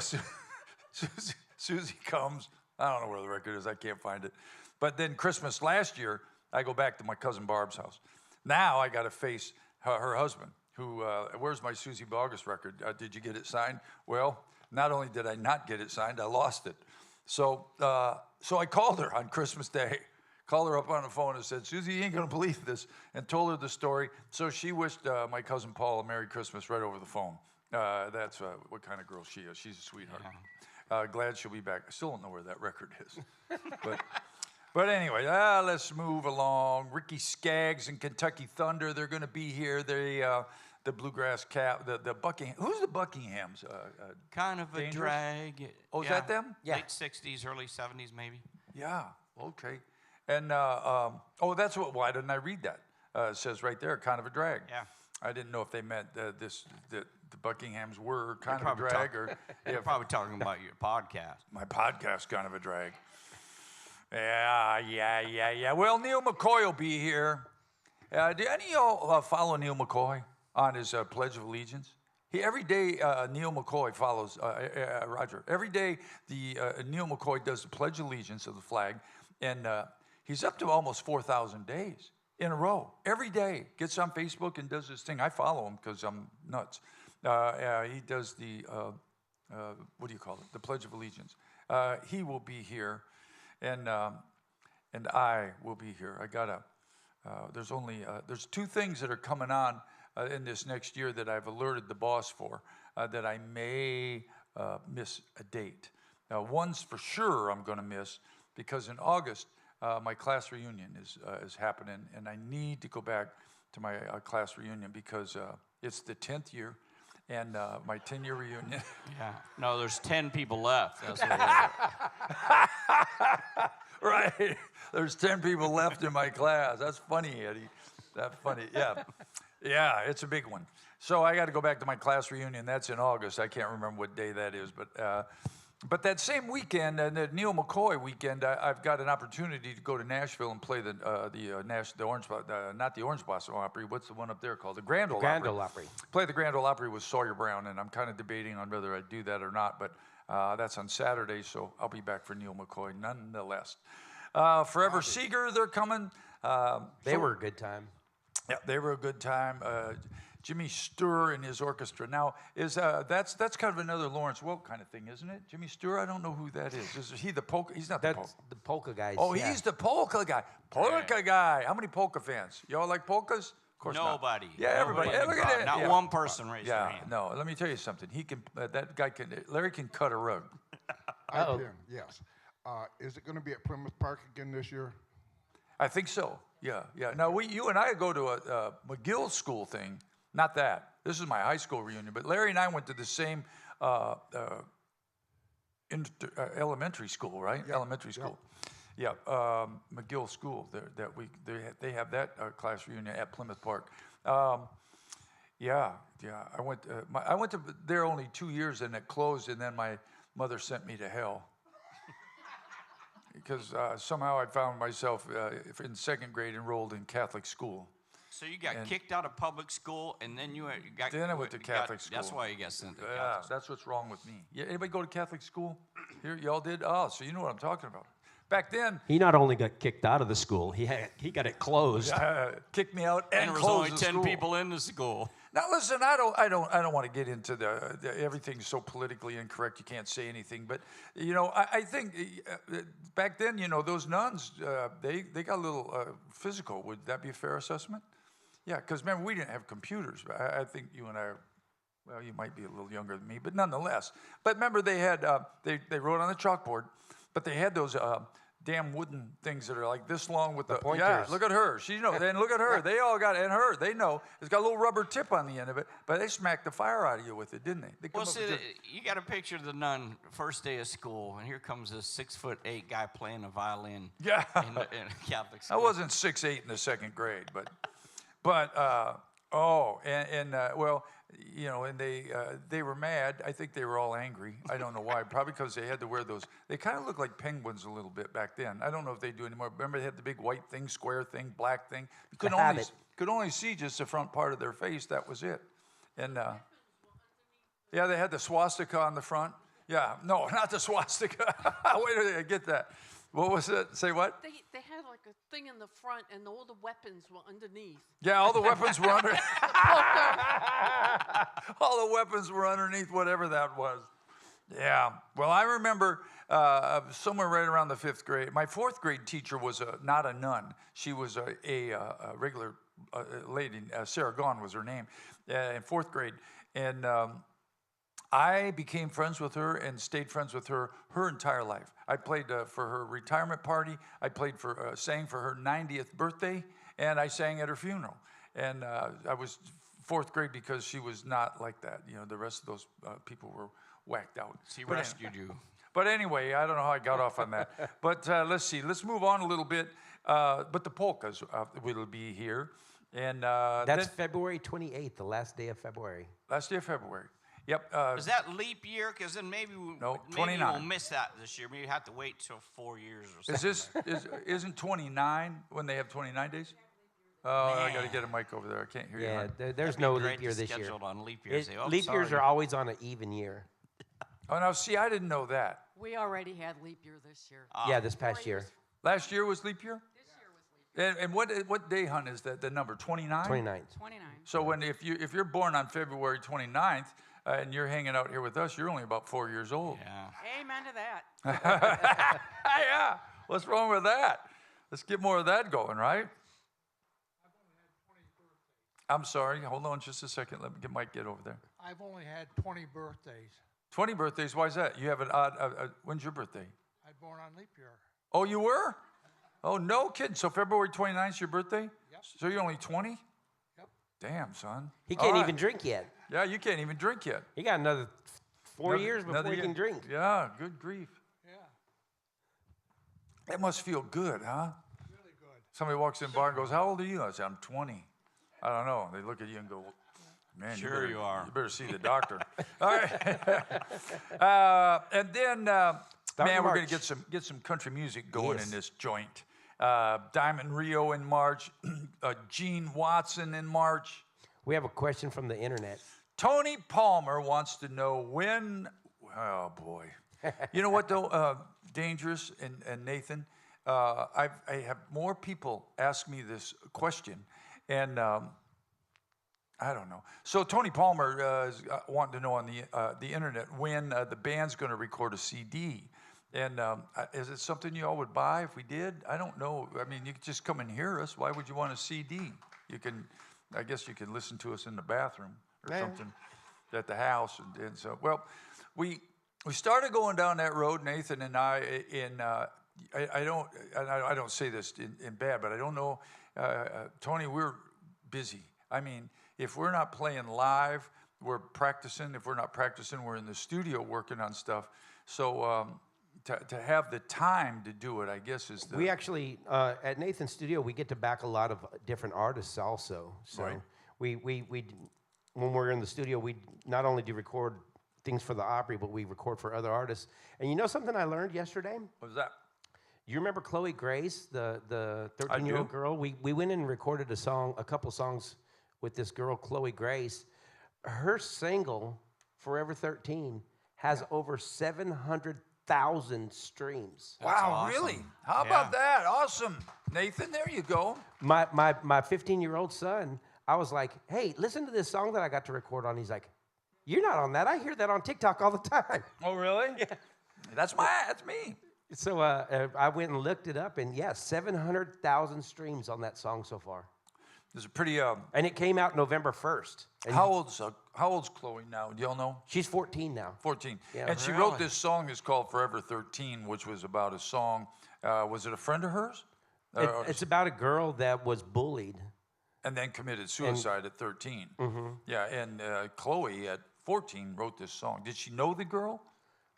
Susie comes. I don't know where the record is. I can't find it. But then Christmas last year, I go back to my cousin Barb's house. Now I got to face her husband, who, where's my Susie Bogus record? Did you get it signed? Well, not only did I not get it signed, I lost it. So I called her on Christmas Day. Called her up on the phone and said, Susie, you ain't going to believe this, and told her the story. So she wished my cousin Paul a Merry Christmas right over the phone. That's what kind of girl she is. She's a sweetheart. Yeah. Glad she'll be back. I still don't know where that record is. But anyway, let's move along. Ricky Skaggs and Kentucky Thunder, they're going to be here. The Bluegrass Cap, the Buckingham. Who's the Buckinghams? Kind of a drag. Oh, is that them? Yeah. Late 60s, early 70s, maybe. Yeah, okay. And, that's what, why didn't I read that? It says right there, kind of a drag. Yeah. I didn't know if they meant that the Buckinghams were kind of a drag, or you're probably talking about your podcast. My podcast, kind of a drag. Yeah. Well, Neil McCoy will be here. Do any of y'all follow Neil McCoy on his Pledge of Allegiance? Every day, Neil McCoy follows Roger. Every day, Neil McCoy does the Pledge of Allegiance of the flag, and he's up to almost 4,000 days in a row. Every day, gets on Facebook and does this thing. I follow him because I'm nuts. He does the what do you call it? The Pledge of Allegiance. He will be here, and I will be here. I gotta. There's two things that are coming on in this next year that I've alerted the boss for that I may miss a date. One's for sure I'm going to miss because in August my class reunion is happening, and I need to go back to my class reunion because it's the 10th year. And my 10-year reunion. Yeah. No, there's 10 people left. That's what it is. Right. There's 10 people left in my class. That's funny, Eddie. That's funny. Yeah. Yeah, it's a big one. So I got to go back to my class reunion. That's in August. I can't remember what day that is. But that same weekend, the Neil McCoy weekend, I've got an opportunity to go to Nashville and play the Orange, not the Orange Blossom Opry. What's the one up there called? The Grand Ole Opry. Grand Ole Opry. Play the Grand Ole Opry with Sawyer Brown, and I'm kind of debating on whether I do that or not. But that's on Saturday, so I'll be back for Neil McCoy nonetheless. Forever Seeger, they're coming. They were a good time. Yeah, they were a good time. Jimmy Sturr and his orchestra. Now, that's kind of another Lawrence Welk kind of thing, isn't it? Jimmy Sturr, I don't know who that is. Is he the polka? He's not the polka. That's the polka guys. Oh, yeah. he's the polka guy. Polka guy. How many polka fans? Y'all like polkas? Of course Nobody. Not. Yeah, everybody. Nobody. Look at that. Not Yeah. one person raised their Yeah, hand. no. Let me tell you something. He can. That guy can. Larry can cut a rug. I can, yes. Is it going to be at Plymouth Park again this year? I think so. Yeah, yeah. Now, you and I go to a McGill school thing. Not that. This is my high school reunion. But Larry and I went to the same elementary school, right? Yeah. Elementary school. Yeah, McGill School. They have that class reunion at Plymouth Park. Yeah. I went to there only 2 years, and it closed, and then my mother sent me to hell. Because somehow I found myself in second grade enrolled in Catholic school. So you got kicked out of public school, and then you got. Then I went to Catholic school. That's why you got sent to Yeah, Catholic school. that's what's wrong with me. Yeah, anybody go to Catholic school? Here, y'all did? Oh, so you know what I'm talking about. Back then, He not only got kicked out of the school, he got it closed. kicked me out And and there was closed only the 10 school. people in the school. Now listen, I don't want to get into the everything's so politically incorrect you can't say anything. But you know, I think back then, you know, those nuns they got a little physical. Would that be a fair assessment? Yeah, because remember we didn't have computers. I think you and I, well, you might be a little younger than me, but nonetheless. But remember they had they wrote on the chalkboard, but they had those. Damn wooden things that are like this long with the pointers. Yeah, look at her. She knows. And look at her. They all got and her. They know it's got a little rubber tip on the end of it. But they smacked the fire out of you with it, didn't they? They come Well, up see, with this- you got a picture of the nun first day of school, and here comes this 6'8" guy playing a violin. Yeah. in a Catholic school. I wasn't 6'8" in the second grade, but well, you know, and they were mad. I think they were all angry. I don't know why. Probably because they had to wear those. They kind of looked like penguins a little bit back then. I don't know if they do anymore. Remember, they had the big white thing, square thing, black thing. You could only see just the front part of their face. That was it. And yeah, they had the swastika on the front. Yeah, no, not the swastika. Wait a minute, get that. What was it? Say what? They had like a thing in the front, and all the weapons were underneath. Yeah, all the weapons were under. All the weapons were underneath whatever that was. Yeah. Well, I remember somewhere right around the 5th grade. My 4th grade teacher was not a nun. She was a regular lady. Sarah Gaughan was her name in 4th grade, and I became friends with her and stayed friends with her entire life. I played for her retirement party. I played sang for her 90th birthday, and I sang at her funeral. And I was 4th grade because she was not like that. You know, the rest of those people were whacked out. She rescued you. But anyway, I don't know how I got off on that. But let's see. Let's move on a little bit. But the polkas will be here. And That's February 28th, the last day of February. last day of February. Yep. Is that leap year? Because then maybe No, maybe 29. we'll miss that this year. Maybe you have to wait till 4 years or something. Isn't 29 when they have 29 days? Oh, I got to get a mic over there. I can't hear you. Yeah, hon. there's That'd be no great leap year to this year. schedule it on leap year. Say, oh, Leap years sorry. are always on an even year. Oh, now, see, I didn't know that. We already had leap year this year. Yeah, this past year. Last year was leap year? This year was leap And what day, hon, is that the number? 29? 29th. year. 29. So if you're born on February 29th and you're hanging out here with us, you're only about 4 years old. Yeah. Amen to that. Yeah. What's wrong with that? Let's get more of that going, right? I'm sorry. Hold on just a second. Let me get Mike get over there. I've only had 20 birthdays. 20 birthdays. Why is that? You have an odd. When's your birthday? I was born on leap year. Oh, you were? Oh, no kidding. So February 29th is your birthday? Yep. So you're only 20? Yep. Damn, son. He All can't right. even drink yet. Yeah, you can't even drink yet. He got another 4 years Another before he year. can drink. Yeah, good grief. Yeah, That must feel good, huh? really good. Somebody walks in the bar and goes, "How old are you?" I say, "I'm 20." I don't know. They look at you and go, "Man, Sure better, you are." You better see the doctor." All right. And then, man, we're going March. to get some country music going Yes. in this joint. Diamond Rio in March. Gene Watson in March. We have a question from the internet. Tony Palmer wants to know when. Oh boy. You know what though, Dangerous and Nathan, I have more people ask me this question, and I don't know. So Tony Palmer is wanting to know on the internet when the band's going to record a CD, and is it something you all would buy if we did? I don't know. I mean, you could just come and hear us. Why would you want a CD? You can, I guess, you can listen to us in the bathroom or something at the house, and so well, we started going down that road, Nathan and I. I don't say this in bad, but I don't know, Tony. We're busy. I mean, if we're not playing live, we're practicing. If we're not practicing, we're in the studio working on stuff. So to have the time to do it, I guess, is the. We actually, at Nathan's studio, we get to back a lot of different artists also. So Right. we when we're in the studio, we not only do record things for the Opry, but we record for other artists. And you know something I learned yesterday? What was that? You remember Chloe Grace, the I 13-year-old do. girl? We went in and recorded a couple songs with this girl, Chloe Grace. Her single, Forever 13, has over 700,000 streams. Wow, awesome. really? How Yeah. about that? Awesome, Nathan. There you go. My 15-year-old son, I was like, hey, listen to this song that I got to record on. He's like, you're not on that. I hear that on TikTok all the time. Oh, really? Yeah. That's me. So I went and looked it up, and yeah, 700,000 streams on that song so far. It's a pretty. And it came out November 1st. And How old's Chloe now? Do y'all know? she's 14 now. 14. Yeah. And she wrote this song. It's called Forever 13, which was about a song. Was it a friend of hers? It's about a girl that was bullied. And then committed suicide at 13. Mm-hmm. Yeah, and Chloe at 14 wrote this song. Did she know the girl?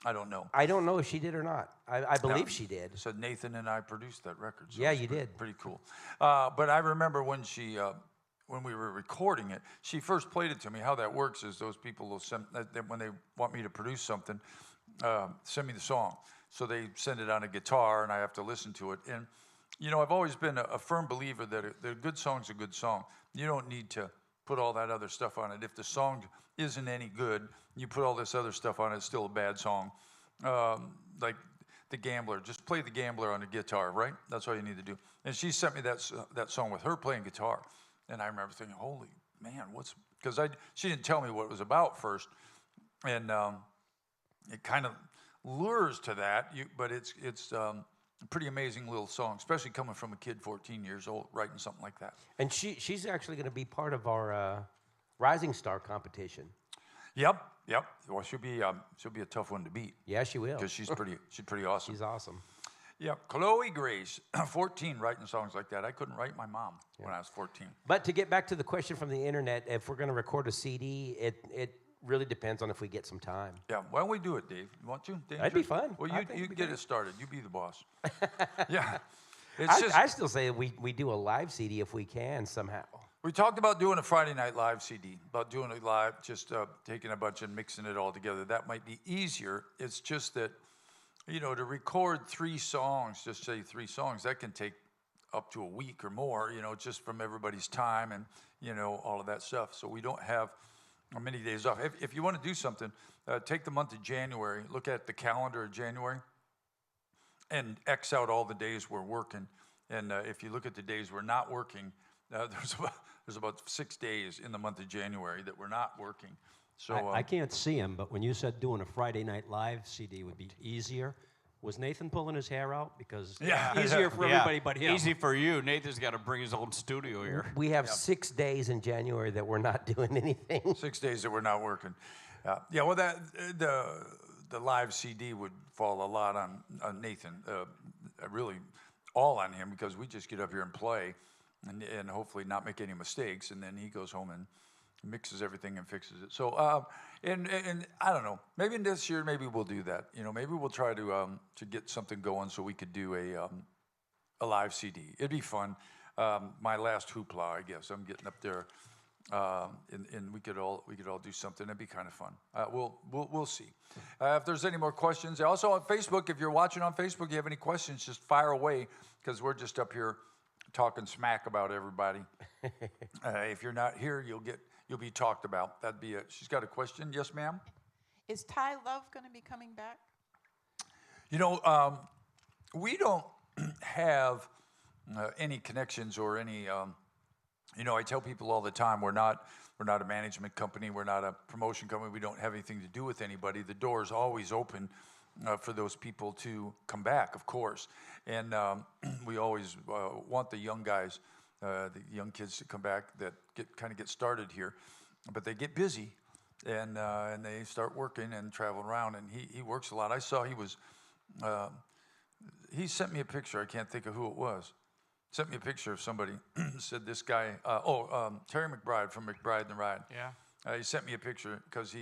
I don't know. I don't know if she did or not. I believe she did. So Nathan and I produced that record. So Yeah, it's you did. Pretty cool. But I remember when when we were recording it, she first played it to me. How that works is those people will send, when they want me to produce something, send me the song. So they send it on a guitar, and I have to listen to it. And, you know, I've always been a firm believer that a good song's a good song. You don't need to put all that other stuff on it. If the song isn't any good, you put all this other stuff on it, it's still a bad song. Like The Gambler, just play The Gambler on the guitar, right? That's all you need to do. And she sent me that song with her playing guitar. And I remember thinking, holy man, because she didn't tell me what it was about first. And it kind of lures to that, but it's a pretty amazing little song, especially coming from a kid 14 years old writing something like that. And she's actually going to be part of our Rising Star competition. Yep. Well, she'll be a tough one to beat Yeah, she will. because she's pretty awesome. She's awesome. Yep. Chloe Grace, 14, writing songs like that. I couldn't write my mom when I was 14. But to get back to the question from the internet, if we're going to record a CD, it really depends on if we get some time. Yeah. Why don't we do it, Dave? You want to? That'd be fun. Well, I think you it'd be get great. it started. You be the boss. Yeah. It's just. I still say we do a live CD if we can somehow. We talked about doing a Friday Night Live CD, about doing it live, just taking a bunch and mixing it all together. That might be easier. It's just that, you know, to record 3 songs, just say 3 songs, that can take up to a week or more, just from everybody's time and, all of that stuff. So we don't have many days off. If you want to do something, take the month of January, look at the calendar of January, and X out all the days we're working. And if you look at the days we're not working, there's about 6 days in the month of January that we're not working. So I can't see him, but when you said doing a Friday Night Live CD would be easier, was Nathan pulling his hair out? Because easier for everybody but him. Easy for you. Nathan's got to bring his own studio here. We have 6 days in January that we're not doing anything. 6 days that we're not working. Well, the live CD would fall a lot on Nathan, really all on him, because we just get up here and play and hopefully not make any mistakes, and then he goes home and mixes everything and fixes it. So, and I don't know, maybe this year, maybe we'll do that. Maybe we'll try to get something going so we could do a live CD. It'd be fun. My last hoopla, I guess. I'm getting up there, and we could all do something. It'd be kind of fun. We'll see. If there's any more questions, also on Facebook, if you're watching on Facebook, you have any questions, just fire away, because we're just up here talking smack about everybody. If you're not here, you'll be talked about. That'd be it. She's got a question. Yes, ma'am? Is Ty Love going to be coming back? We don't have any connections or any, I tell people all the time, we're not a management company. We're not a promotion company. We don't have anything to do with anybody. The door is always open for those people to come back, of course. And we always want the young guys, the young kids to come back that get started here. But they get busy, and they start working and traveling around, and he works a lot. I saw he sent me a picture. I can't think of who it was. Sent me a picture of somebody. Said this guy, Terry McBride from McBride and the Ride. Yeah. He sent me a picture because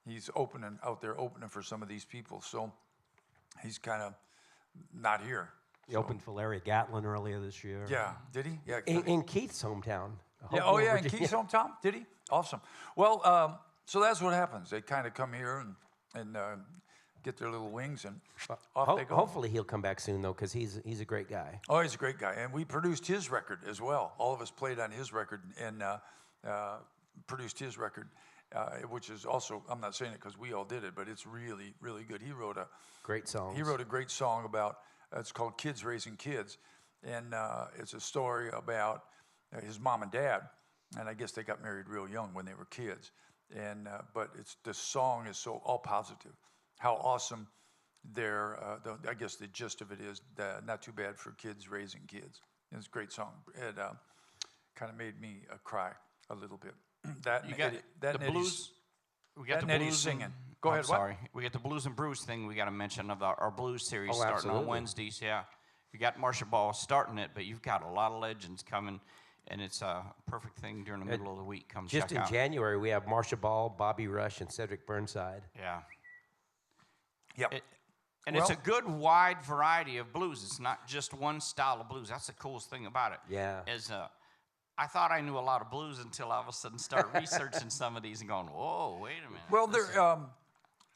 he's out there opening for some of these people. So he's kind of not here. He opened for Larry Gatlin earlier this year. Yeah, did he? Yeah. In Keith's hometown. Yeah. In Keith's hometown? Did he? Awesome. Well, so that's what happens. They kind of come here and get their little wings, and off they go. Hopefully he'll come back soon, though, because he's a great guy. Oh, he's a great guy. And we produced his record as well. All of us played on his record and produced his record, which is also, I'm not saying it because we all did it, but it's really, really good. He wrote a great song. He wrote a great song about, it's called Kids Raising Kids. And it's a story about his mom and dad. And I guess they got married real young when they were kids. And but the song is so all positive. How awesome I guess the gist of it is that not too bad for kids raising kids. It's a great song. It kind of made me cry a little bit. That You got Eddie, that the Eddie's, blues. We got that the Eddie's blues singing. and- Go I'm ahead. What? Sorry. We got the Blues and Brews thing we got to mention of our blues series Oh, starting absolutely. on Wednesdays. Yeah. You got Marcia Ball starting it, but you've got a lot of legends coming, and it's a perfect thing during the middle of the week. Come Just check in out. January, we have Marcia Ball, Bobby Rush, and Cedric Burnside. Yeah. Yep. And it's a good wide variety of blues. It's not just one style of blues. That's the coolest thing about it. Yeah. I thought I knew a lot of blues until all of a sudden started researching some of these and going, whoa, wait a minute. Well,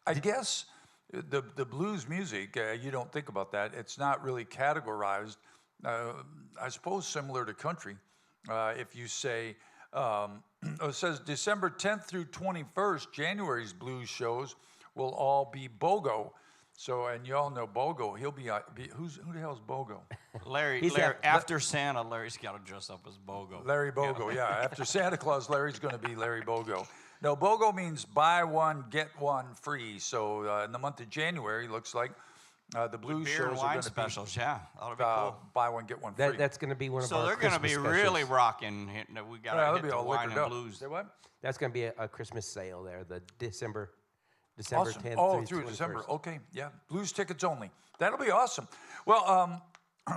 I guess the blues music, you don't think about that. It's not really categorized. I suppose similar to country. If you say, it says December 10th through 21st, January's blues shows will all be BOGO. So, and you all know BOGO. He'll be who the hell is BOGO? Larry, after Santa, Larry's got to dress up as BOGO. Larry BOGO, yeah. After Santa Claus, Larry's going to be Larry BOGO. No, BOGO means buy one, get one free. So in the month of January, looks like the blues Beer shows and are wine going to specials, yeah. That'll be cool. buy one, get one free. That's going to be one of So our they're going to Christmas be really specials. rocking. We got they'll to hit be the all wine liquored and up. blues. Say what? That's going to be a Christmas sale there, the December Awesome. 10th through 21st. December. Okay, yeah. Blues tickets only. That'll be awesome. Well,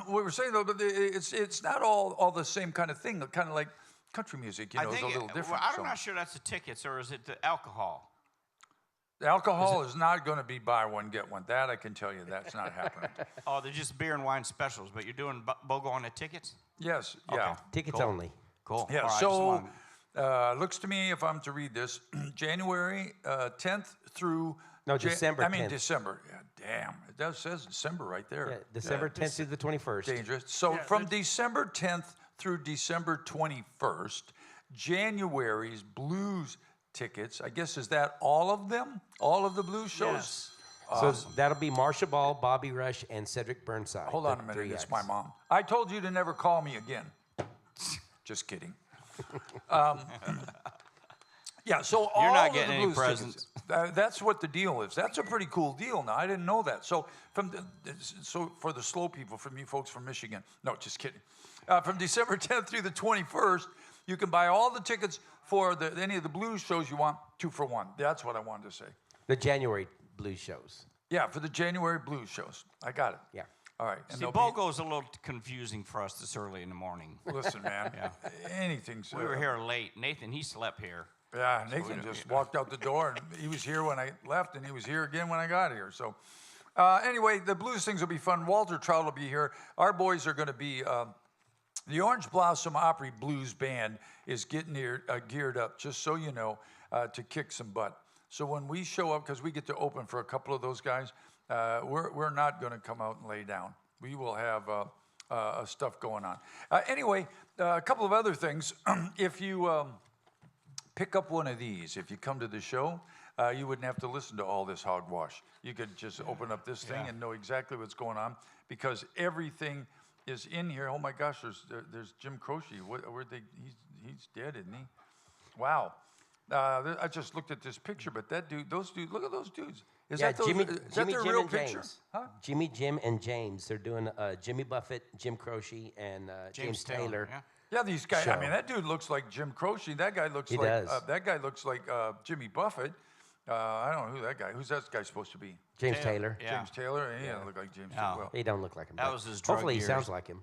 we were saying though, but it's not all the same kind of thing. Kind of like country music, I it's think a little different. Well, I'm so. not sure that's the tickets, or is it the alcohol? The alcohol is not going to be buy one, get one. That I can tell you, that's not happening. Oh, they're just beer and wine specials, but you're doing BOGO on the tickets? Yes, yeah. Tickets Cool. only. Cool. Yeah, All right, so looks to me, if I'm to read this, January 10th through... No, December I mean 10th. December. Yeah, Damn, it does says December right there. Yeah, December 10th through the 21st. Dangerous. So Yeah, from December 10th through December 21st, January's blues tickets, I guess, is that all of them? All of the blues shows? Yes. So that'll be Marsha Ball, Bobby Rush, and Cedric Burnside. Hold the on a minute, three it's acts. my mom. I told you to never call me again. Just kidding. Yeah, so You're not all getting of the any blues presents. tickets, that's what the deal is. That's a pretty cool deal. Now I didn't know that. So so for the slow people, from you folks from Michigan, no, just kidding. From December 10th through the 21st, you can buy all the tickets for any of the blues shows you want, 2 for 1. That's what I wanted to say. The January blues shows. Yeah, for the January blues shows. I got it. Yeah. All right. And See, they'll be- BOGO's a little confusing for us this early in the morning. Listen, man. Anything's. We were here late. Nathan, he slept here. Yeah, Nathan just walked out the door, and he was here when I left, and he was here again when I got here. So, anyway, the blues things will be fun. Walter Trout will be here. Our boys are going to be. The Orange Blossom Opry Blues Band is getting geared up, just so you know, to kick some butt. So when we show up, because we get to open for a couple of those guys, we're not going to come out and lay down. We will have stuff going on. Anyway, a couple of other things. If you pick up one of these, if you come to the show, you wouldn't have to listen to all this hogwash. You could just open up this thing and know exactly what's going on, because everything is in here. Oh my gosh, there's Jim Croce. He's dead, isn't he? Wow. I just looked at this picture, but that dude, those dudes, look at those dudes. Is that Jimmy, their Jim, real and picture? James. Huh? Jimmy, Jim, and James. They're doing Jimmy Buffett, Jim Croce, and James Taylor. Yeah. Yeah, these guys. I Show. mean, that dude looks like Jim Croce. That guy looks He like does. that guy looks like Jimmy Buffett. I don't know who that guy. Who's that guy supposed to be? James Taylor. Yeah. James Taylor. He doesn't look like James. No. Well, He don't look like him. That but was his drug Hopefully he years. sounds like him.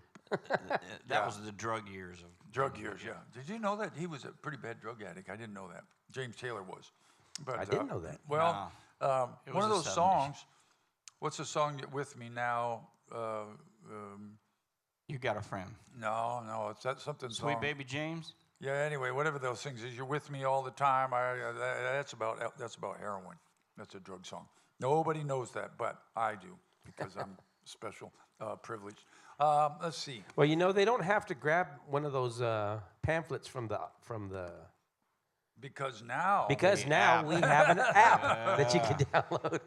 That was the drug years of drug years. Yeah. Did you know that he was a pretty bad drug addict? I didn't know that. James Taylor was. But I didn't know that. Well, It one of was those the 70s. songs. What's the song with me now? You Got a Friend. No, it's that something. Sweet song. Baby James. Yeah. Anyway, whatever those things is, you're with me all the time. That's about heroin. That's a drug song. Nobody knows that, but I do, because I'm special, privileged. Let's see. Well, you know, they don't have to grab one of those pamphlets from the Because now. because now we have an app that you can download.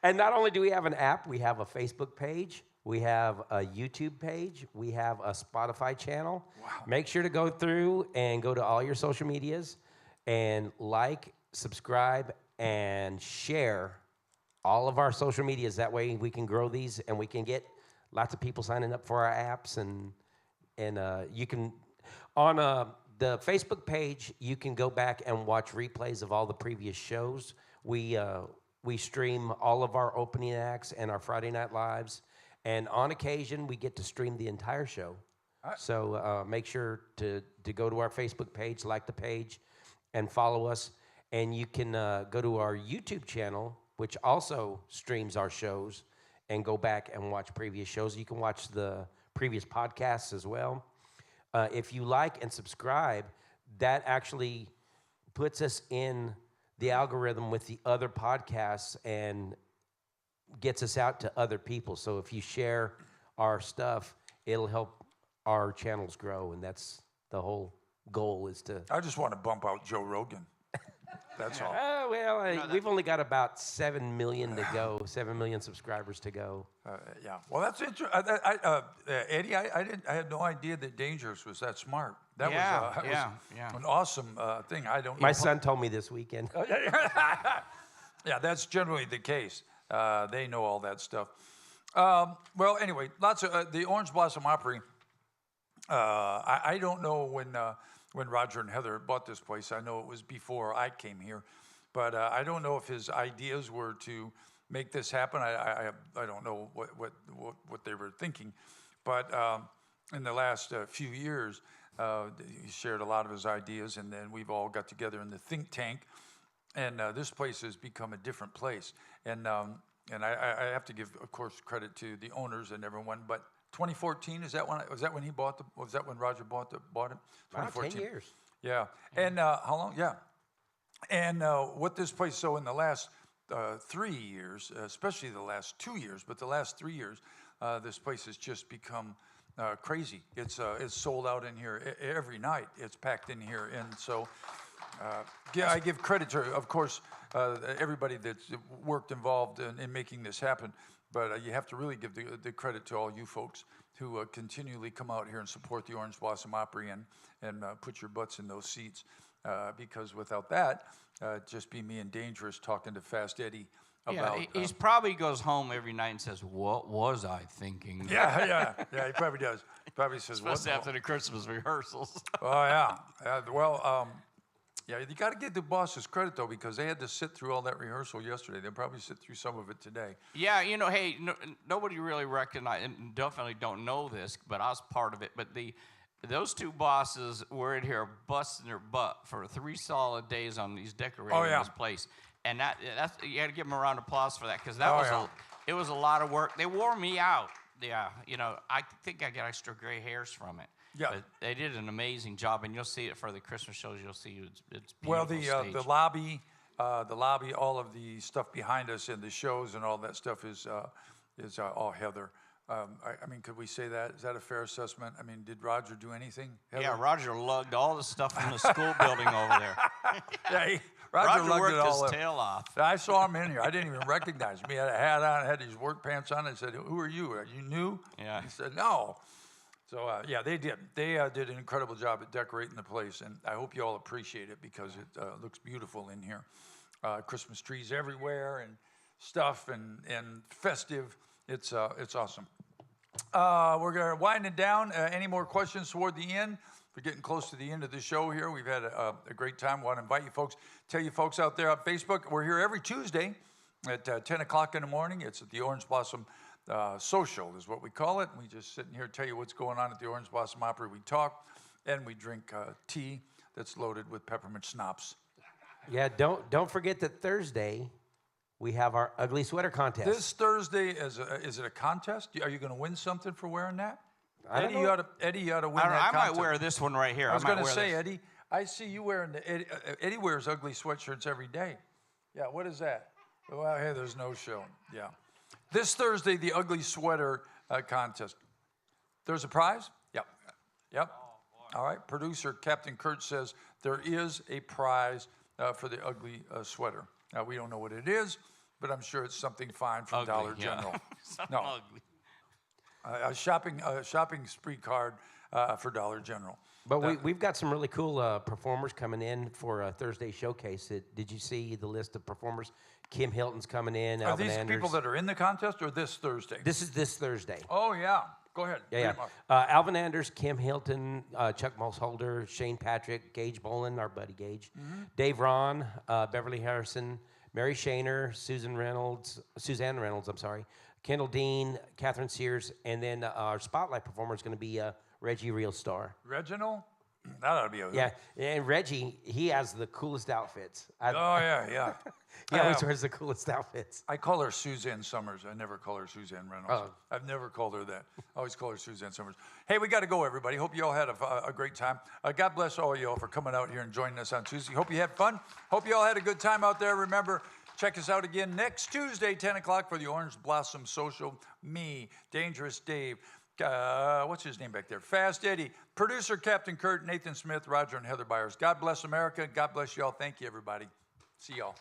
And not only do we have an app, we have a Facebook page, we have a YouTube page, we have a Spotify channel. Wow. Make sure to go through and go to all your social medias and like, subscribe, and share all of our social medias. That way we can grow these and we can get lots of people signing up for our apps. And you can, on the Facebook page, you can go back and watch replays of all the previous shows. We stream all of our opening acts and our Friday Night Lives. And on occasion, we get to stream the entire show. So make sure to go to our Facebook page, like the page, and follow us. And you can go to our YouTube channel, which also streams our shows, and go back and watch previous shows. You can watch the previous podcasts as well. If you like and subscribe, that actually puts us in the algorithm with the other podcasts and gets us out to other people. So if you share our stuff, it'll help our channels grow, and that's the whole goal, is to... I just want to bump out Joe Rogan. That's all. we've only got about 7 million to go, 7 million subscribers to go. Yeah. Well, that's interesting. Eddie, I had no idea that Dangerous was that smart. That was an awesome thing. I don't. My son told me this weekend. Yeah, that's generally the case. They know all that stuff. Well, anyway, lots of the Orange Blossom Opry. I don't know when Roger and Heather bought this place. I know it was before I came here, but I don't know if his ideas were to make this happen. I don't know what they were thinking, but in the last few years, he shared a lot of his ideas, and then we've all got together in the think tank, and this place has become a different place. And I have to give, of course, credit to the owners and everyone, but 2014, was that when he bought was that when Roger bought it? 2014. 10 years. Yeah. And how long? Yeah. And what this place, so in the last 3 years, especially the last 2 years, but the last 3 years, this place has just become crazy. It's sold out in here every night. It's packed in here, and so yeah, I give credit to, of course, everybody that's worked involved in making this happen. But you have to really give the credit to all you folks who continually come out here and support the Orange Blossom Opry and put your butts in those seats. Because without that, it'd just be me and Dangerous talking to Fast Eddie about. Yeah, he probably goes home every night and says, "What was I thinking?" Yeah, he probably does. Probably says, Especially after the Christmas rehearsals. Oh, yeah. Well, yeah, you got to give the bosses credit, though, because they had to sit through all that rehearsal yesterday. They'll probably sit through some of it today. Yeah, hey, nobody really recognized, and definitely don't know this, but I was part of it. But those two bosses were in here busting their butt for 3 solid days on these decorating this place. And that's you got to give them a round of applause for that, because it was a lot of work. They wore me out. Yeah, I think I got extra gray hairs from it. Yeah, but they did an amazing job, and you'll see it for the Christmas shows. You'll see it's beautiful. Well, stage. the lobby, all of the stuff behind us and the shows and all that stuff is all Heather. I mean, could we say that? Is that a fair assessment? I mean, did Roger do anything? Heather? Yeah, Roger lugged all the stuff from the school building over there. Yeah, Roger lugged worked it all his up. tail off. I saw him in here. I didn't even recognize him. He had a hat on, had these work pants on. I said, "Who are you? Are you new?" Yeah. He said, "No." So, yeah, they did. They did an incredible job at decorating the place, and I hope you all appreciate it because it looks beautiful in here. Christmas trees everywhere and stuff and festive. It's awesome. We're going to wind it down. Any more questions toward the end? We're getting close to the end of the show here. We've had a great time. Want to invite you folks, tell you folks out there on Facebook, we're here every Tuesday at 10 o'clock in the morning. It's at the Orange Blossom Social is what we call it. We just sit in here and tell you what's going on at the Orange Blossom Opry. We talk, and we drink tea that's loaded with peppermint schnapps. Yeah, don't forget that Thursday we have our ugly sweater contest. This Thursday, is it a contest? Are you going to win something for wearing that? Eddie, you ought to win that I contest. might wear this one right here. I was going to say, Eddie, I see you wearing Eddie wears ugly sweatshirts every day. Yeah, what is that? Well, hey, there's no show. Yeah. This Thursday, the ugly sweater contest. There's a prize? Yep. All right. Producer Captain Kurt says there is a prize for the ugly sweater. Now, we don't know what it is, but I'm sure it's something fine from Ugly, Dollar yeah. General. Something No. ugly. A shopping spree card for Dollar General. But we've got some really cool performers coming in for a Thursday showcase. Did you see the list of performers? Kim Hilton's coming in. Are Alvin these Anders. people that are in the contest or this Thursday? This is this Thursday. Oh, yeah. Go ahead. Yeah. Read 'em off. Alvin Anders, Kim Hilton, Chuck Mulholder, Shane Patrick, Gage Bolin, our buddy Gage, Dave Ron, Beverly Harrison, Mary Shaner, Suzanne Reynolds, Kendall Dean, Catherine Sears, and then our spotlight performer is going to be Reggie Real Star. Reginald? That ought to be a Yeah, and Reggie, he has the coolest outfits. Oh, yeah. He always wears the coolest outfits. I call her Suzanne Summers. I never call her Suzanne Reynolds. Oh. I've never called her that. I always call her Suzanne Summers. Hey, we got to go, everybody. Hope you all had a great time. God bless all you all for coming out here and joining us on Tuesday. Hope you had fun. Hope you all had a good time out there. Remember, check us out again next Tuesday, 10 o'clock for the Orange Blossom Social. Me, Dangerous Dave, what's his name back there? Fast Eddie, producer Captain Kurt, Nathan Smith, Roger and Heather Byers. God bless America. God bless you all. Thank you, everybody. See y'all.